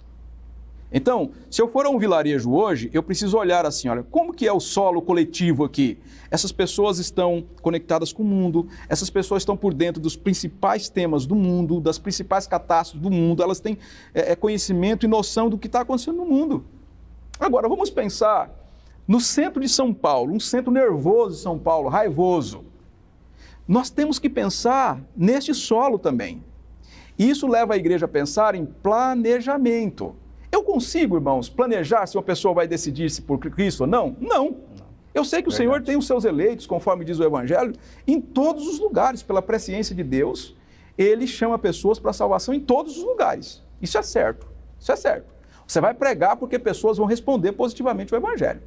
Então, se eu for a um vilarejo hoje, eu preciso olhar assim, olha, como que é o solo coletivo aqui? Essas pessoas estão conectadas com o mundo, essas pessoas estão por dentro dos principais temas do mundo, das principais catástrofes do mundo, elas têm conhecimento e noção do que está acontecendo no mundo. Agora, vamos pensar no centro de São Paulo, um centro nervoso de São Paulo, raivoso. Nós temos que pensar neste solo também. E isso leva a igreja a pensar em planejamento. Eu consigo, irmãos, planejar se uma pessoa vai decidir-se por Cristo ou não? Não. Eu sei que o Senhor tem os seus eleitos, conforme diz o Evangelho, em todos os lugares, pela presciência de Deus, Ele chama pessoas para a salvação em todos os lugares. Isso é certo, isso é certo. Você vai pregar porque pessoas vão responder positivamente o Evangelho.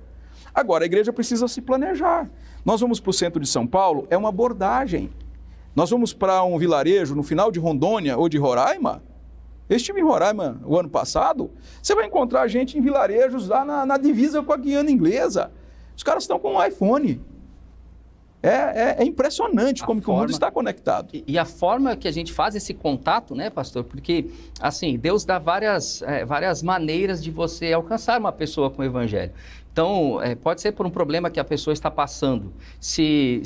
Agora, a igreja precisa se planejar. Nós vamos para o centro de São Paulo, é uma abordagem. Nós vamos para um vilarejo no final de Rondônia ou de Roraima. Eu estive em Roraima o ano passado, você vai encontrar gente em vilarejos lá na divisa com a Guiana Inglesa. Os caras estão com um iPhone. É impressionante como que o mundo está conectado. E a forma que a gente faz esse contato, né, pastor? Porque, assim, Deus dá várias maneiras de você alcançar uma pessoa com o Evangelho. Então, pode ser por um problema que a pessoa está passando. Se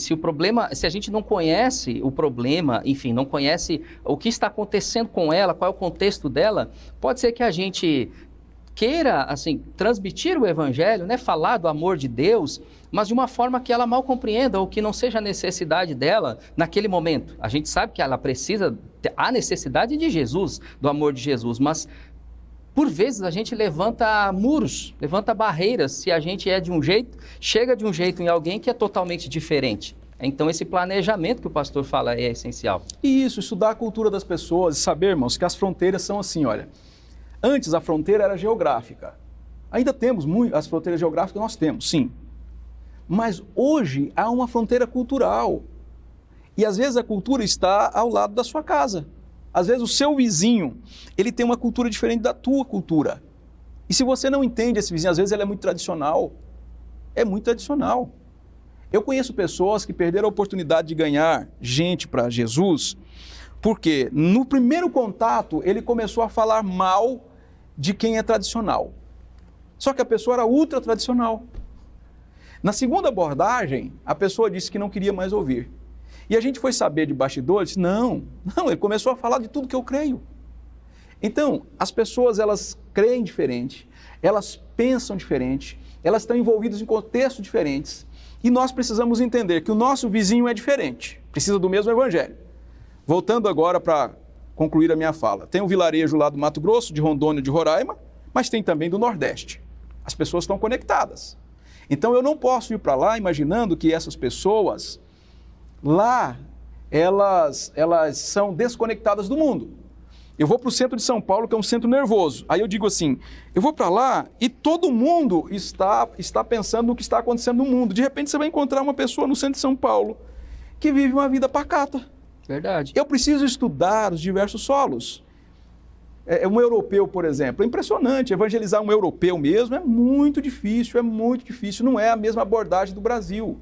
a gente não conhece o problema, enfim, não conhece o que está acontecendo com ela, qual é o contexto dela, pode ser que a gente queira, assim, transmitir o Evangelho, né, falar do amor de Deus, mas de uma forma que ela mal compreenda ou que não seja a necessidade dela naquele momento. A gente sabe que ela precisa, a necessidade de Jesus, do amor de Jesus, mas por vezes a gente levanta muros, levanta barreiras, se a gente é de um jeito, chega de um jeito em alguém que é totalmente diferente. Então esse planejamento que o pastor fala é essencial. E isso, estudar a cultura das pessoas e saber, irmãos, que as fronteiras são assim, olha. Antes a fronteira era geográfica. Ainda temos as fronteiras geográficas, nós temos, sim. Mas hoje há uma fronteira cultural. E às vezes a cultura está ao lado da sua casa. Às vezes o seu vizinho, ele tem uma cultura diferente da tua cultura. E se você não entende esse vizinho, às vezes ele é muito tradicional. É muito tradicional. Eu conheço pessoas que perderam a oportunidade de ganhar gente para Jesus, porque no primeiro contato ele começou a falar mal de quem é tradicional. Só que a pessoa era ultra tradicional. Na segunda abordagem, a pessoa disse que não queria mais ouvir. E a gente foi saber de bastidores, não, ele começou a falar de tudo que eu creio. Então, as pessoas, elas creem diferente, elas pensam diferente, elas estão envolvidas em contextos diferentes, e nós precisamos entender que o nosso vizinho é diferente, precisa do mesmo Evangelho. Voltando agora para concluir a minha fala, tem um vilarejo lá do Mato Grosso, de Rondônia, de Roraima, mas tem também do Nordeste. As pessoas estão conectadas. Então, eu não posso ir para lá imaginando que essas pessoas lá, elas são desconectadas do mundo. Eu vou para o centro de São Paulo, que é um centro nervoso. Aí eu digo assim, eu vou para lá e todo mundo está pensando no que está acontecendo no mundo. De repente você vai encontrar uma pessoa no centro de São Paulo que vive uma vida pacata. Verdade. Eu preciso estudar os diversos solos. Um europeu, por exemplo, é impressionante. Evangelizar um europeu mesmo é muito difícil. Não é a mesma abordagem do Brasil.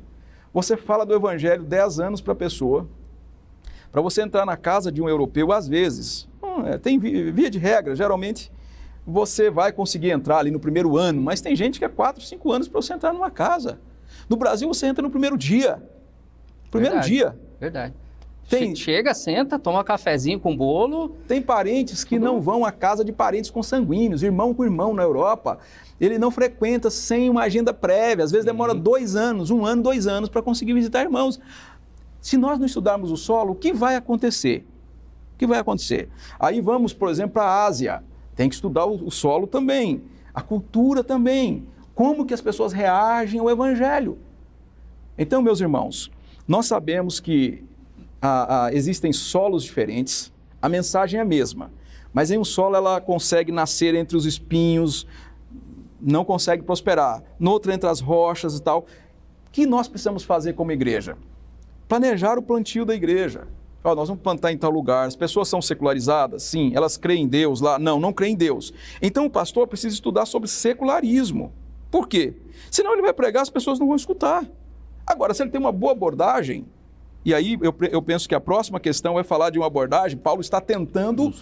Você fala do Evangelho 10 anos para a pessoa. Para você entrar na casa de um europeu, às vezes, tem via de regra, geralmente você vai conseguir entrar ali no primeiro ano, mas tem gente que é 4, 5 anos para você entrar numa casa. No Brasil, você entra no primeiro dia. Verdade. Chega, senta, toma um cafezinho com bolo. Tem parentes que não vão à casa de parentes consanguíneos, irmão com irmão na Europa. Ele não frequenta sem uma agenda prévia. Às vezes demora 2 anos, 1 ano, 2 anos para conseguir visitar irmãos. Se nós não estudarmos o solo, o que vai acontecer? Aí vamos, por exemplo, para a Ásia. Tem que estudar o solo também, a cultura também. Como que as pessoas reagem ao Evangelho. Então, meus irmãos, nós sabemos que existem solos diferentes, a mensagem é a mesma, mas em um solo ela consegue nascer entre os espinhos, não consegue prosperar, no outro entre as rochas e tal. O que nós precisamos fazer como igreja? Planejar o plantio da igreja. Nós vamos plantar em tal lugar, as pessoas são secularizadas? Sim. Elas creem em Deus lá? Não creem em Deus. Então o pastor precisa estudar sobre secularismo. Por quê? Senão ele vai pregar, as pessoas não vão escutar. Agora, se ele tem uma boa abordagem, e aí eu penso que a próxima questão é falar de uma abordagem, Paulo está tentando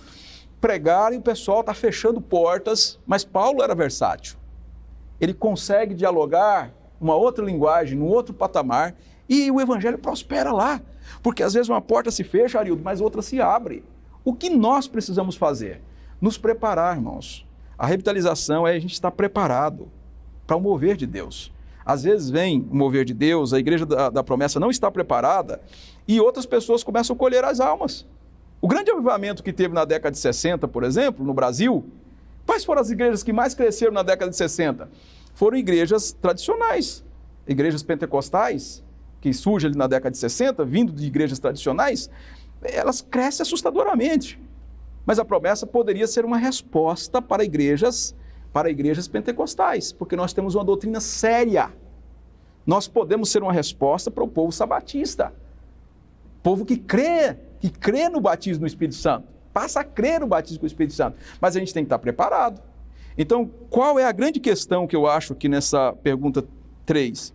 pregar e o pessoal está fechando portas, mas Paulo era versátil. Ele consegue dialogar uma outra linguagem, num outro patamar, e o evangelho prospera lá. Porque às vezes uma porta se fecha, Arildo, mas outra se abre. O que nós precisamos fazer? Nos preparar, irmãos. A revitalização é a gente estar preparado para o mover de Deus. Às vezes vem o mover de Deus, a igreja da promessa não está preparada e outras pessoas começam a colher as almas. O grande avivamento que teve na década de 60, por exemplo, no Brasil, quais foram as igrejas que mais cresceram na década de 60? Foram igrejas tradicionais, igrejas pentecostais, que surgem ali na década de 60, vindo de igrejas tradicionais, elas crescem assustadoramente. Mas a promessa poderia ser uma resposta para igrejas pentecostais, porque nós temos uma doutrina séria. Nós podemos ser uma resposta para o povo sabatista, povo que crê no batismo no Espírito Santo, passa a crer no batismo com o Espírito Santo, mas a gente tem que estar preparado. Então, qual é a grande questão que eu acho aqui nessa pergunta 3?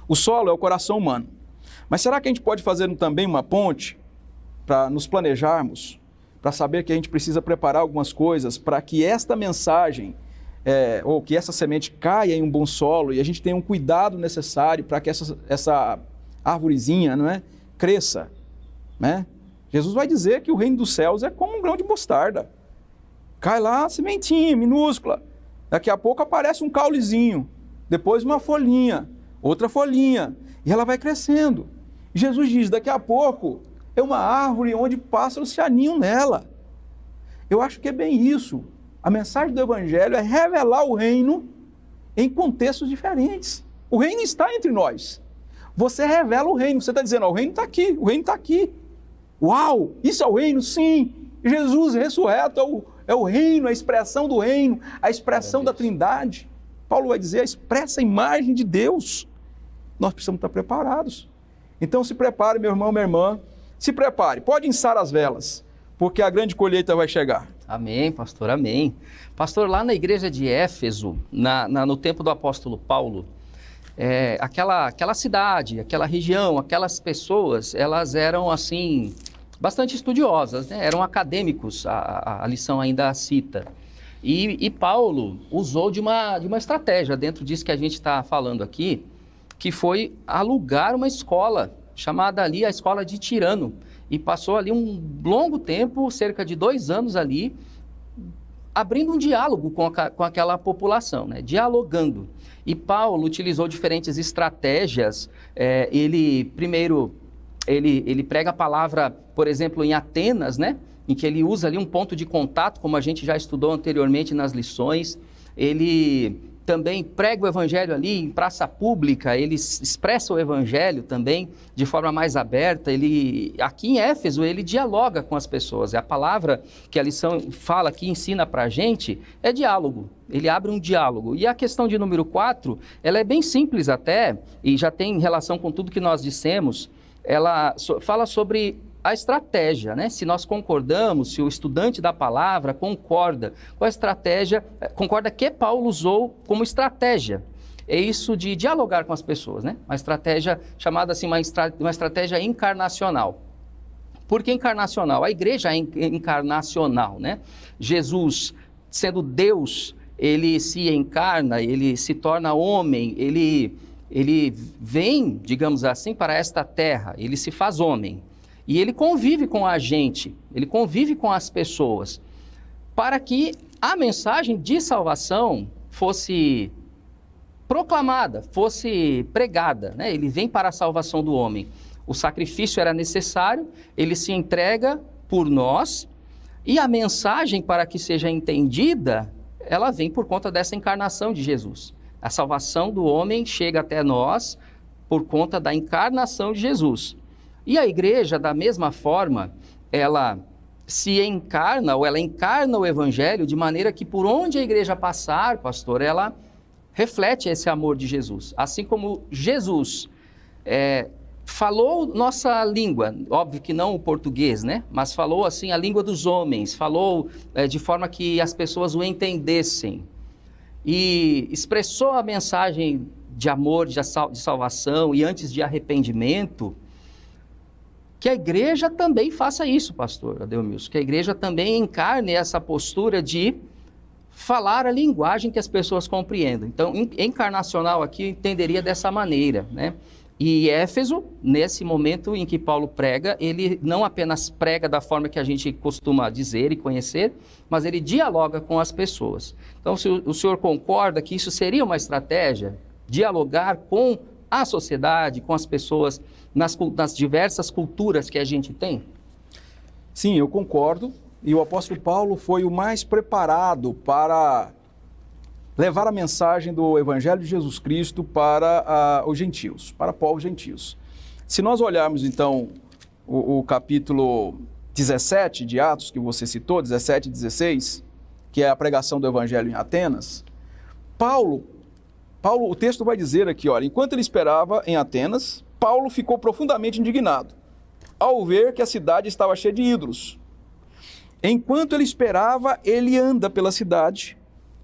O solo é o coração humano, mas será que a gente pode fazer também uma ponte para nos planejarmos, para saber que a gente precisa preparar algumas coisas para que esta mensagem, ou que essa semente caia em um bom solo e a gente tenha um cuidado necessário para que essa árvorezinha, não é, cresça, né? Jesus vai dizer que o reino dos céus é como um grão de mostarda. Cai lá, sementinha, minúscula. Daqui a pouco aparece um caulezinho, depois uma folhinha, outra folhinha, e ela vai crescendo. E Jesus diz, daqui a pouco é uma árvore onde pássaros se aninham nela. Eu acho que é bem isso. A mensagem do Evangelho é revelar o reino em contextos diferentes. O reino está entre nós. Você revela o reino. Você está dizendo, o reino está aqui, o reino está aqui. Uau, isso é o reino? Sim. Jesus ressurreto é o reino, a expressão do reino, a expressão da Trindade. Paulo vai dizer, a expressa imagem de Deus. Nós precisamos estar preparados. Então se prepare, meu irmão, minha irmã. Se prepare, pode içar as velas, porque a grande colheita vai chegar. Amém, pastor, amém. Pastor, lá na igreja de Éfeso, no tempo do apóstolo Paulo, aquela cidade, aquela região, aquelas pessoas, elas eram assim, bastante estudiosas, né? Eram acadêmicos, a lição ainda cita. E Paulo usou de uma estratégia dentro disso que a gente está falando aqui, que foi alugar uma escola, chamada ali a escola de Tirano, e passou ali um longo tempo, cerca de 2 anos ali, abrindo um diálogo com aquela população, né? Dialogando. E Paulo utilizou diferentes estratégias. Ele prega a palavra, por exemplo, em Atenas, né? Em que ele usa ali um ponto de contato, como a gente já estudou anteriormente nas lições. Ele também prega o evangelho ali em praça pública, ele expressa o evangelho também de forma mais aberta. Aqui em Éfeso, ele dialoga com as pessoas. A palavra que a lição fala aqui, ensina para a gente, é diálogo. Ele abre um diálogo. E a questão de número 4, ela é bem simples até, e já tem relação com tudo que nós dissemos. Ela fala sobre a estratégia, né? Se nós concordamos, se o estudante da palavra concorda com a estratégia, concorda que Paulo usou como estratégia. É isso de dialogar com as pessoas, né? Uma estratégia chamada assim, uma estratégia encarnacional. Por que encarnacional? A igreja é encarnacional, né? Jesus, sendo Deus, ele se encarna, ele se torna homem, ele vem, digamos assim, para esta terra, ele se faz homem. E ele convive com a gente, ele convive com as pessoas, para que a mensagem de salvação fosse proclamada, fosse pregada, né? Ele vem para a salvação do homem. O sacrifício era necessário, ele se entrega por nós, e a mensagem, para que seja entendida, ela vem por conta dessa encarnação de Jesus. A salvação do homem chega até nós por conta da encarnação de Jesus. E a igreja, da mesma forma, ela se encarna, ou ela encarna o evangelho de maneira que por onde a igreja passar, pastor, ela reflete esse amor de Jesus. Assim como Jesus falou nossa língua, óbvio que não o português, né? Mas falou assim a língua dos homens, falou de forma que as pessoas o entendessem. E expressou a mensagem de amor, de salvação e antes de arrependimento. que a igreja também faça isso, pastor Adelmilson, que a igreja também encarne essa postura de falar a linguagem que as pessoas compreendam. Então, encarnacional aqui eu entenderia dessa maneira, né? E Éfeso, nesse momento em que Paulo prega, ele não apenas prega da forma que a gente costuma dizer e conhecer, mas ele dialoga com as pessoas. Então, se o senhor concorda que isso seria uma estratégia, dialogar com a sociedade, com as pessoas, nas diversas culturas que a gente tem? Sim, eu concordo. E o apóstolo Paulo foi o mais preparado para levar a mensagem do Evangelho de Jesus Cristo para os gentios, para povos gentios. Se nós olharmos, então, o capítulo 17 de Atos, que você citou, 17 e 16, que é a pregação do Evangelho em Atenas, Paulo, o texto vai dizer aqui, olha, enquanto ele esperava em Atenas, Paulo ficou profundamente indignado ao ver que a cidade estava cheia de ídolos. Enquanto ele esperava, ele anda pela cidade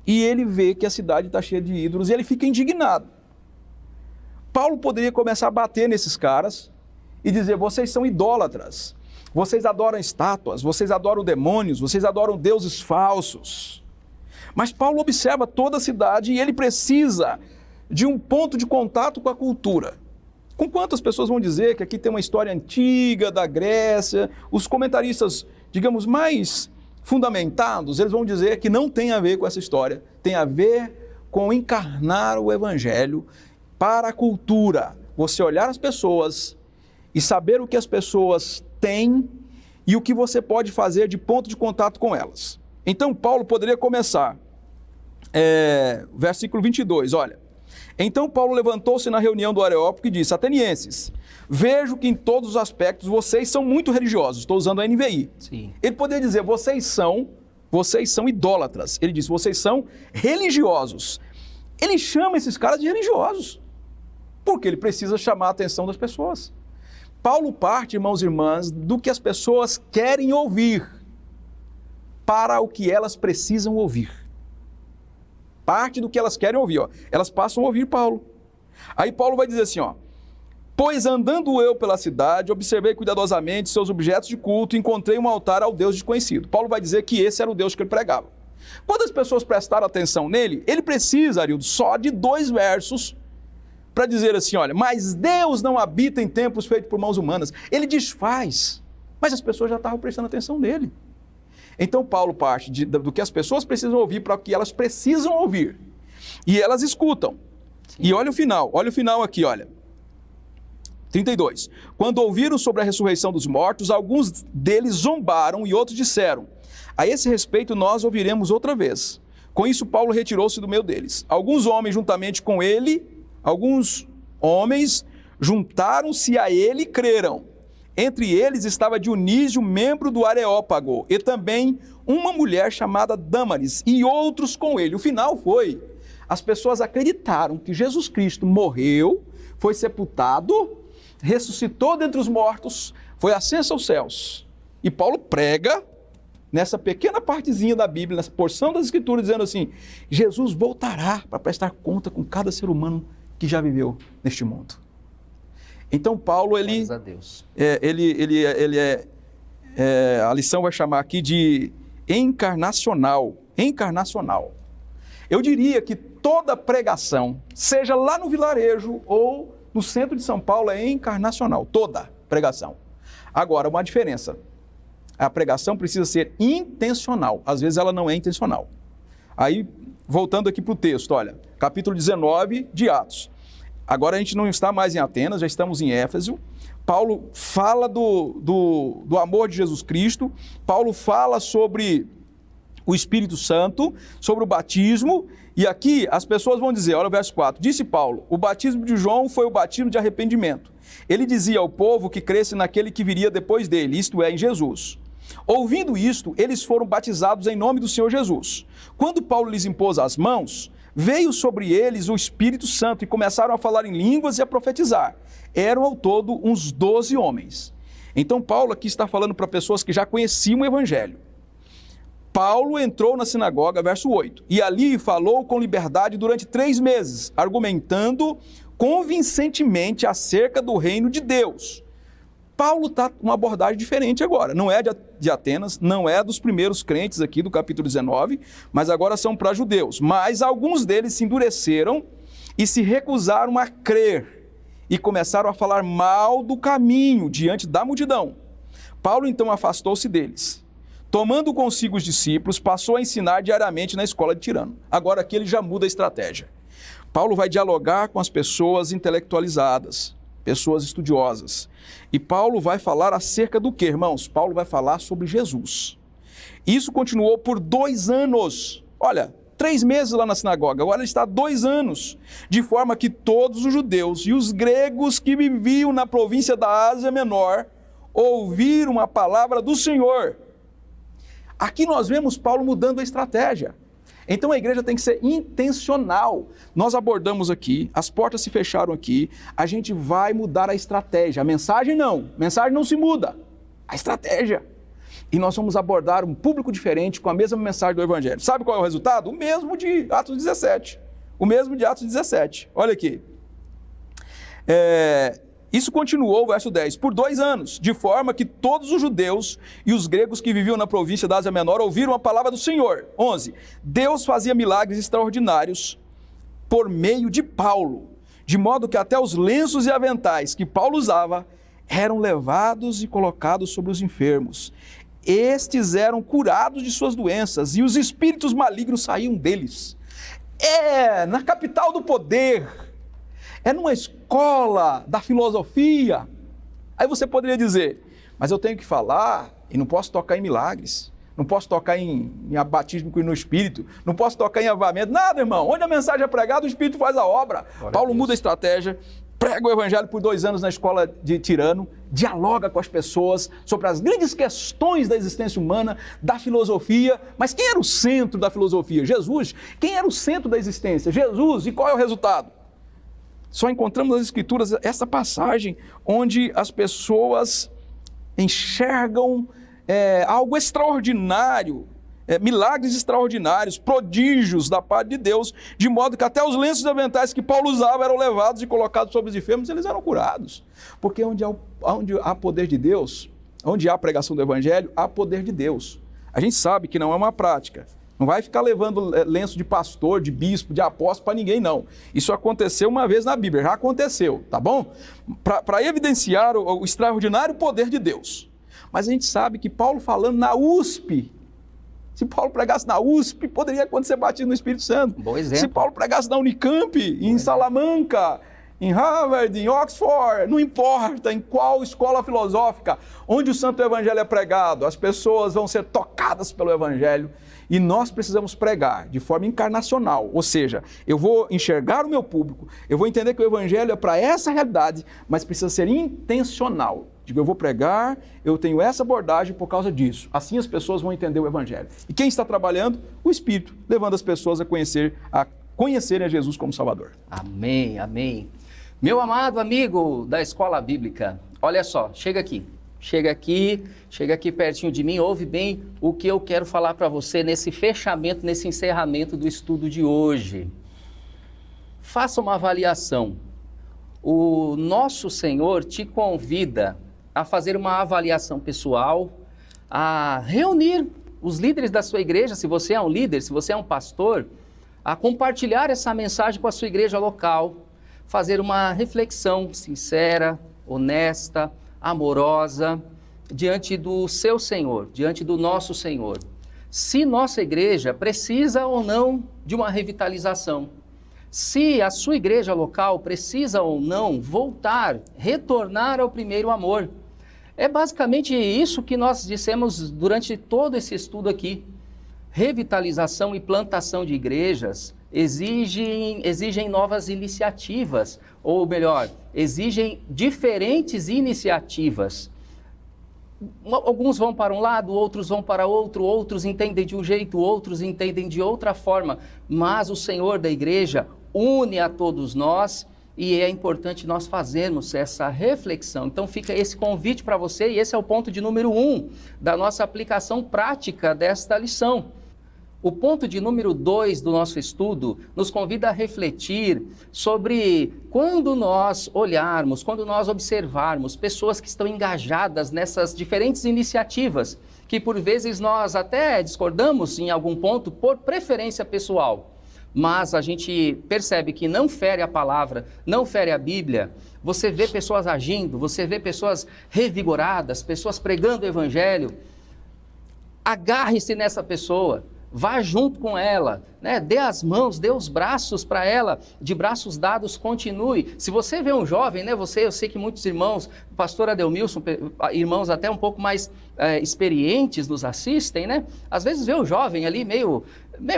e ele vê que a cidade está cheia de ídolos e ele fica indignado. Paulo poderia começar a bater nesses caras e dizer, vocês são idólatras, vocês adoram estátuas, vocês adoram demônios, vocês adoram deuses falsos. Mas Paulo observa toda a cidade e ele precisa de um ponto de contato com a cultura. Com quantas pessoas vão dizer que aqui tem uma história antiga da Grécia, os comentaristas, digamos, mais fundamentados, eles vão dizer que não tem a ver com essa história, tem a ver com encarnar o Evangelho para a cultura. Você olhar as pessoas e saber o que as pessoas têm e o que você pode fazer de ponto de contato com elas. Então, Paulo poderia começar, versículo 22, olha. Então Paulo levantou-se na reunião do Areópago e disse, atenienses, vejo que em todos os aspectos vocês são muito religiosos. Estou usando a NVI. Sim. Ele poderia dizer, vocês são idólatras. Ele disse, vocês são religiosos. Ele chama esses caras de religiosos, porque ele precisa chamar a atenção das pessoas. Paulo parte, irmãos e irmãs, do que as pessoas querem ouvir para o que elas precisam ouvir. Parte do que elas querem ouvir, ó. Elas passam a ouvir Paulo. Aí Paulo vai dizer assim, ó, pois andando eu pela cidade, observei cuidadosamente seus objetos de culto e encontrei um altar ao Deus desconhecido. Paulo vai dizer que esse era o Deus que ele pregava. Quando as pessoas prestaram atenção nele, ele precisa, Arildo, só de 2 versos para dizer assim, olha, mas Deus não habita em templos feitos por mãos humanas. Ele desfaz, mas as pessoas já estavam prestando atenção nele. Então, Paulo parte do que as pessoas precisam ouvir para o que elas precisam ouvir. E elas escutam. Sim. E olha o final aqui, olha. 32. Quando ouviram sobre a ressurreição dos mortos, alguns deles zombaram e outros disseram, a esse respeito nós ouviremos outra vez. Com isso, Paulo retirou-se do meio deles. Alguns homens juntaram-se a ele e creram. Entre eles estava Dionísio, membro do Areópago, e também uma mulher chamada Dâmaris, e outros com ele. O final foi, as pessoas acreditaram que Jesus Cristo morreu, foi sepultado, ressuscitou dentre os mortos, foi ascenso aos céus. E Paulo prega nessa pequena partezinha da Bíblia, nessa porção das Escrituras, dizendo assim, Jesus voltará para prestar conta com cada ser humano que já viveu neste mundo. Então, Paulo, a lição vai chamar aqui de encarnacional. Eu diria que toda pregação, seja lá no vilarejo ou no centro de São Paulo, é encarnacional, toda pregação. Agora, uma diferença, a pregação precisa ser intencional, às vezes ela não é intencional. Aí, voltando aqui para o texto, olha, capítulo 19 de Atos. Agora a gente não está mais em Atenas, já estamos em Éfeso. Paulo fala do amor de Jesus Cristo. Paulo fala sobre o Espírito Santo, sobre o batismo. E aqui as pessoas vão dizer, olha o verso 4. Disse Paulo, o batismo de João foi o batismo de arrependimento. Ele dizia ao povo que cresce naquele que viria depois dele, isto é, em Jesus. Ouvindo isto, eles foram batizados em nome do Senhor Jesus. Quando Paulo lhes impôs as mãos, veio sobre eles o Espírito Santo e começaram a falar em línguas e a profetizar. Eram ao todo uns 12 homens. Então Paulo aqui está falando para pessoas que já conheciam o Evangelho. Paulo entrou na sinagoga, verso 8, e ali falou com liberdade durante 3 meses, argumentando convincentemente acerca do reino de Deus. Paulo está com uma abordagem diferente agora. Não é de Atenas, não é dos primeiros crentes aqui do capítulo 19, mas agora são para judeus. Mas alguns deles se endureceram e se recusaram a crer e começaram a falar mal do caminho diante da multidão. Paulo então afastou-se deles. Tomando consigo os discípulos, passou a ensinar diariamente na escola de Tirano. Agora aqui ele já muda a estratégia. Paulo vai dialogar com as pessoas intelectualizadas, pessoas estudiosas. E Paulo vai falar acerca do quê, irmãos? Paulo vai falar sobre Jesus. Isso continuou por 2 anos. Olha, 3 meses lá na sinagoga, agora ele está 2 anos. De forma que todos os judeus e os gregos que viviam na província da Ásia Menor ouviram a palavra do Senhor. Aqui nós vemos Paulo mudando a estratégia. Então a igreja tem que ser intencional. Nós abordamos aqui, as portas se fecharam aqui, a gente vai mudar a estratégia. A mensagem não se muda, a estratégia. E nós vamos abordar um público diferente com a mesma mensagem do Evangelho. Sabe qual é o resultado? O mesmo de Atos 17. O mesmo de Atos 17. Olha aqui. Isso continuou, verso 10, por 2 anos, de forma que todos os judeus e os gregos que viviam na província da Ásia Menor ouviram a palavra do Senhor. 11. Deus fazia milagres extraordinários por meio de Paulo, de modo que até os lenços e aventais que Paulo usava eram levados e colocados sobre os enfermos. Estes eram curados de suas doenças e os espíritos malignos saíam deles. Na capital do poder, numa escola da filosofia. Aí você poderia dizer, mas eu tenho que falar e não posso tocar em milagres, não posso tocar em batismo no Espírito, não posso tocar em avivamento, nada, irmão. Onde a mensagem é pregada, o Espírito faz a obra. Paulo muda a estratégia, prega o Evangelho por 2 anos na escola de Tirano, dialoga com as pessoas sobre as grandes questões da existência humana, da filosofia. Mas quem era o centro da filosofia? Jesus. Quem era o centro da existência? Jesus. E qual é o resultado? Só encontramos nas Escrituras essa passagem onde as pessoas enxergam algo extraordinário, milagres extraordinários, prodígios da parte de Deus, de modo que até os lenços e aventais que Paulo usava eram levados e colocados sobre os enfermos, eles eram curados. Porque onde há poder de Deus, onde há pregação do Evangelho, há poder de Deus. A gente sabe que não é uma prática. Não vai ficar levando lenço de pastor, de bispo, de apóstolo para ninguém, não. Isso aconteceu uma vez na Bíblia, já aconteceu, tá bom? Para evidenciar o extraordinário poder de Deus. Mas a gente sabe que Paulo falando na USP, se Paulo pregasse na USP, poderia acontecer batismo no Espírito Santo. Bom exemplo. Se Paulo pregasse na Unicamp, em Salamanca, em Harvard, em Oxford, não importa em qual escola filosófica, onde o Santo Evangelho é pregado, as pessoas vão ser tocadas pelo Evangelho. E nós precisamos pregar de forma encarnacional, ou seja, eu vou enxergar o meu público, eu vou entender que o Evangelho é para essa realidade, mas precisa ser intencional. Digo, eu vou pregar, eu tenho essa abordagem por causa disso. Assim as pessoas vão entender o Evangelho. E quem está trabalhando? O Espírito, levando as pessoas a conhecerem a Jesus como Salvador. Amém, amém. Meu amado amigo da Escola Bíblica, olha só, chega aqui pertinho de mim, ouve bem o que eu quero falar para você nesse fechamento, nesse encerramento do estudo de hoje. Faça uma avaliação. O nosso Senhor te convida a fazer uma avaliação pessoal, a reunir os líderes da sua igreja, se você é um líder, se você é um pastor, a compartilhar essa mensagem com a sua igreja local, fazer uma reflexão sincera, honesta, amorosa, diante do seu Senhor, diante do nosso Senhor. Se nossa igreja precisa ou não de uma revitalização, se a sua igreja local precisa ou não retornar ao primeiro amor. É basicamente isso que nós dissemos durante todo esse estudo aqui. Revitalização e plantação de igrejas exigem novas iniciativas, ou melhor, exigem diferentes iniciativas. Alguns vão para um lado, outros vão para outro, outros entendem de um jeito, outros entendem de outra forma, mas o Senhor da igreja une a todos nós e é importante nós fazermos essa reflexão. Então fica esse convite para você e esse é o ponto de número 1 da nossa aplicação prática desta lição. O ponto de número 2 do nosso estudo nos convida a refletir sobre quando nós olharmos, quando nós observarmos pessoas que estão engajadas nessas diferentes iniciativas, que por vezes nós até discordamos em algum ponto por preferência pessoal, mas a gente percebe que não fere a palavra, não fere a Bíblia. Você vê pessoas agindo, você vê pessoas revigoradas, pessoas pregando o Evangelho. Agarre-se nessa pessoa. Vá junto com ela, né? Dê as mãos, dê os braços para ela, de braços dados, continue. Se você vê um jovem, né? Eu sei que muitos irmãos, pastor Adelmilson, irmãos até um pouco mais experientes nos assistem, né? Às vezes vê o jovem ali meio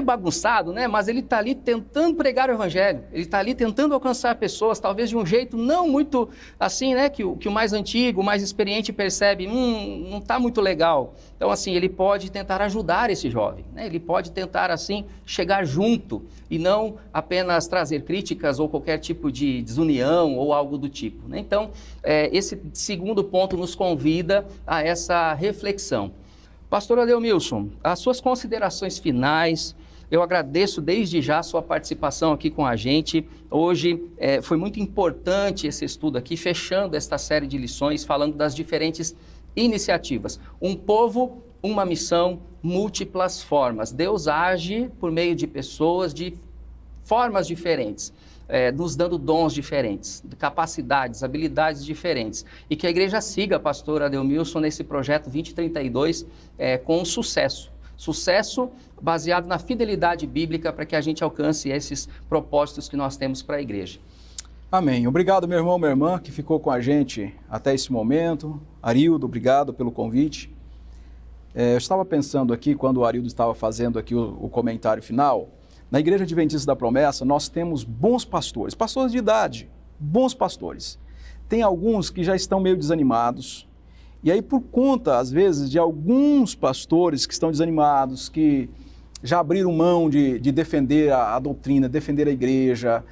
bagunçado, né? Mas ele está ali tentando pregar o Evangelho, ele está ali tentando alcançar pessoas, talvez de um jeito não muito assim, né? Que o mais antigo, o mais experiente percebe, não está muito legal. Então, assim, ele pode tentar ajudar esse jovem, né? Ele pode tentar, assim, chegar junto e não apenas trazer críticas ou qualquer tipo de desunião ou algo do tipo, né? Então, esse segundo ponto nos convida a essa reflexão. Pastor Adelmilson, as suas considerações finais. Eu agradeço desde já a sua participação aqui com a gente. Hoje foi muito importante esse estudo aqui, fechando esta série de lições, falando das diferentes iniciativas. Um povo, uma missão, múltiplas formas. Deus age por meio de pessoas de formas diferentes, nos dando dons diferentes, capacidades, habilidades diferentes. E que a igreja siga, pastor Adelmilson, nesse projeto 2032 com sucesso. Sucesso baseado na fidelidade bíblica para que a gente alcance esses propósitos que nós temos para a igreja. Amém. Obrigado, meu irmão, minha irmã, que ficou com a gente até esse momento. Arildo, obrigado pelo convite. Eu estava pensando aqui, quando o Arildo estava fazendo aqui o comentário final, na Igreja Adventista da Promessa, nós temos bons pastores, pastores de idade, bons pastores. Tem alguns que já estão meio desanimados, e aí por conta, às vezes, de alguns pastores que estão desanimados, que já abriram mão de defender a doutrina, defender a igreja,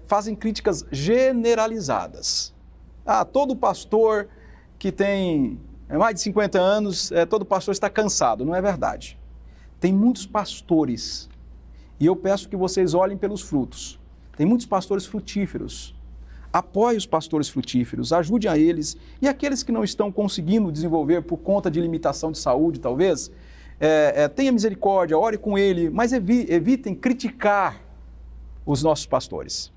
fazem críticas generalizadas. Todo pastor que tem mais de 50 anos, todo pastor está cansado. Não é verdade. Tem muitos pastores, e eu peço que vocês olhem pelos frutos. Tem muitos pastores frutíferos. Apoie os pastores frutíferos, ajude a eles. E aqueles que não estão conseguindo desenvolver por conta de limitação de saúde, talvez, tenha misericórdia, ore com ele, mas evitem criticar os nossos pastores.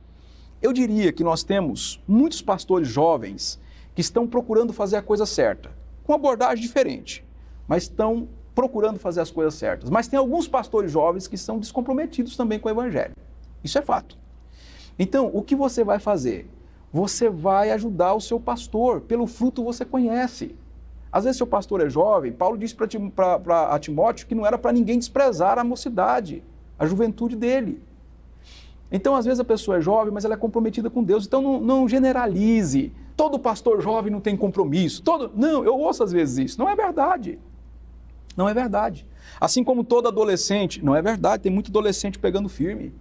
Eu diria que nós temos muitos pastores jovens que estão procurando fazer a coisa certa, com abordagem diferente, mas estão procurando fazer as coisas certas. Mas tem alguns pastores jovens que são descomprometidos também com o Evangelho. Isso é fato. Então, o que você vai fazer? Você vai ajudar o seu pastor, pelo fruto você conhece. Às vezes seu pastor é jovem, Paulo disse para Timóteo que não era para ninguém desprezar a mocidade, a juventude dele. Então, às vezes a pessoa é jovem, mas ela é comprometida com Deus. Então, não generalize. Todo pastor jovem não tem compromisso. Não, eu ouço às vezes isso. Não é verdade. Não é verdade. Assim como todo adolescente, não é verdade. Tem muito adolescente pegando firme.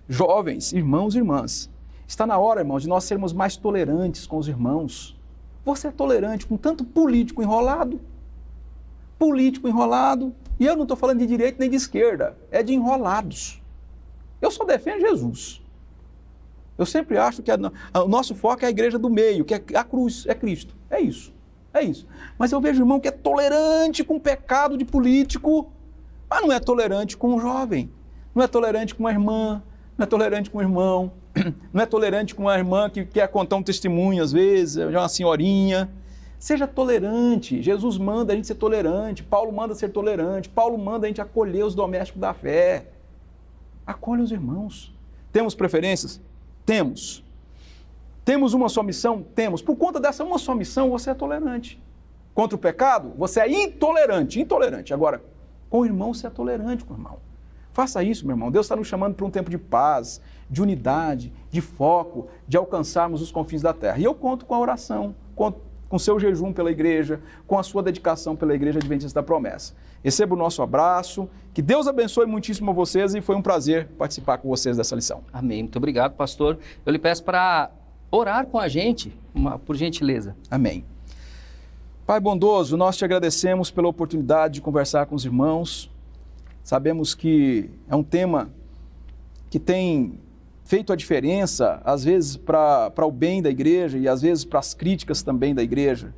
Jovens, irmãos e irmãs, está na hora, irmãos, de nós sermos mais tolerantes com os irmãos. Você é tolerante com tanto político enrolado? Político enrolado. E eu não estou falando de direita nem de esquerda. É de enrolados. Eu só defendo Jesus. Eu sempre acho que o nosso foco é a igreja do meio, que é a cruz, é Cristo. É isso. É isso. Mas eu vejo irmão que é tolerante com o pecado de político, mas não é tolerante com um jovem. Não é tolerante com uma irmã, não é tolerante com um irmão, não é tolerante com uma irmã que quer contar um testemunho, às vezes, é uma senhorinha. Seja tolerante. Jesus manda a gente ser tolerante, Paulo manda ser tolerante, Paulo manda a gente acolher os domésticos da fé. Acolhe os irmãos. Temos preferências? Temos. Temos uma só missão? Temos. Por conta dessa uma só missão, você é tolerante. Contra o pecado, você é intolerante. Agora, com o irmão, você é tolerante com o irmão. Faça isso, meu irmão. Deus está nos chamando para um tempo de paz, de unidade, de foco, de alcançarmos os confins da terra. E eu conto com a oração, conto com o seu jejum pela igreja, com a sua dedicação pela Igreja Adventista da Promessa. Receba o nosso abraço, que Deus abençoe muitíssimo a vocês e foi um prazer participar com vocês dessa lição. Amém. Muito obrigado, pastor. Eu lhe peço para orar com a gente, por gentileza. Amém. Pai bondoso, nós te agradecemos pela oportunidade de conversar com os irmãos. Sabemos que é um tema que tem feito a diferença, às vezes para o bem da igreja e às vezes para as críticas também da igreja.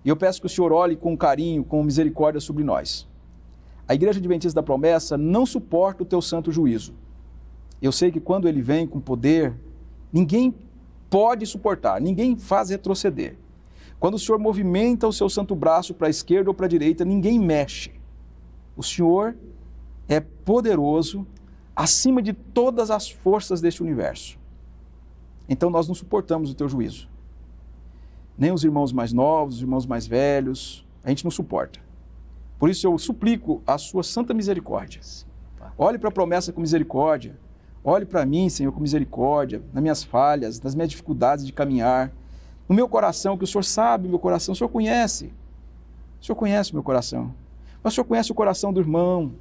E eu peço que o Senhor olhe com carinho, com misericórdia sobre nós. A Igreja Adventista da Promessa não suporta o teu santo juízo. Eu sei que quando ele vem com poder, ninguém pode suportar, ninguém faz retroceder. Quando o Senhor movimenta o seu santo braço para a esquerda ou para a direita, ninguém mexe. O Senhor é poderoso acima de todas as forças deste universo. Então nós não suportamos o teu juízo. Nem os irmãos mais novos, os irmãos mais velhos, a gente não suporta. Por isso eu suplico a sua santa misericórdia. Olhe para a promessa com misericórdia. Olhe para mim, Senhor, com misericórdia, nas minhas falhas, nas minhas dificuldades de caminhar, no meu coração, que o Senhor sabe o meu coração, o Senhor conhece. O Senhor conhece o meu coração. Mas o Senhor conhece o coração do irmão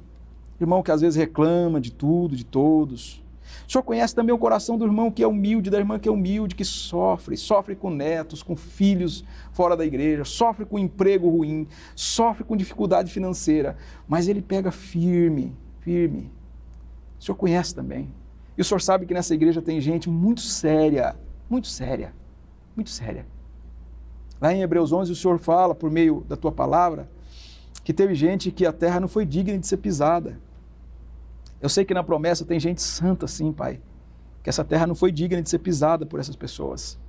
que às vezes reclama de tudo, de todos. O Senhor conhece também o coração do irmão que é humilde, da irmã que é humilde, que sofre com netos, com filhos fora da igreja, sofre com emprego ruim, sofre com dificuldade financeira, mas ele pega firme. O Senhor conhece também. E o Senhor sabe que nessa igreja tem gente muito séria. Lá em Hebreus 11 o Senhor fala, por meio da tua palavra, que teve gente que a terra não foi digna de ser pisada. Eu sei que na promessa tem gente santa sim, Pai, que essa terra não foi digna de ser pisada por essas pessoas.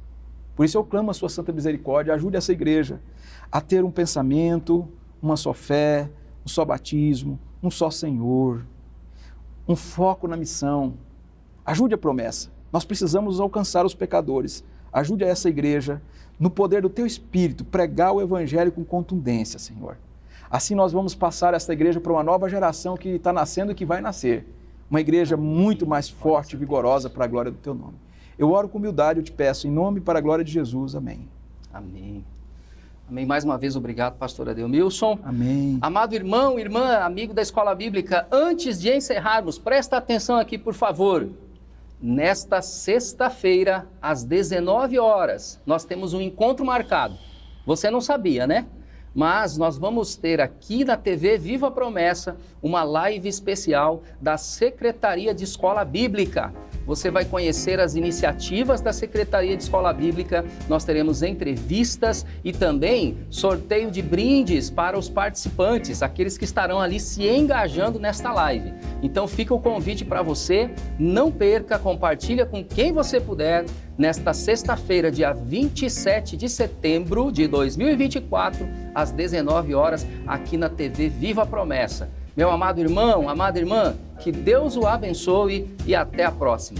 Por isso eu clamo a sua santa misericórdia, ajude essa igreja a ter um pensamento, uma só fé, um só batismo, um só Senhor, um foco na missão. Ajude a promessa. Nós precisamos alcançar os pecadores. Ajude a essa igreja, no poder do teu Espírito, pregar o Evangelho com contundência, Senhor. Assim nós vamos passar essa igreja para uma nova geração que está nascendo e que vai nascer. Uma igreja muito mais forte e vigorosa para a glória do teu nome. Eu oro com humildade, eu te peço, em nome e para a glória de Jesus. Amém. Amém. Amém. Mais uma vez, obrigado, pastor Adeilmilson. Amém. Amado irmão, irmã, amigo da Escola Bíblica, antes de encerrarmos, presta atenção aqui, por favor. Nesta sexta-feira, às 19 horas, nós temos um encontro marcado. Você não sabia, né? Mas nós vamos ter aqui na TV Viva a Promessa uma live especial da Secretaria de Escola Bíblica. Você vai conhecer as iniciativas da Secretaria de Escola Bíblica, nós teremos entrevistas e também sorteio de brindes para os participantes, aqueles que estarão ali se engajando nesta live. Então fica o convite para você, não perca, compartilha com quem você puder, nesta sexta-feira, dia 27 de setembro de 2024, às 19 horas, aqui na TV Viva a Promessa. Meu amado irmão, amada irmã, que Deus o abençoe e até a próxima.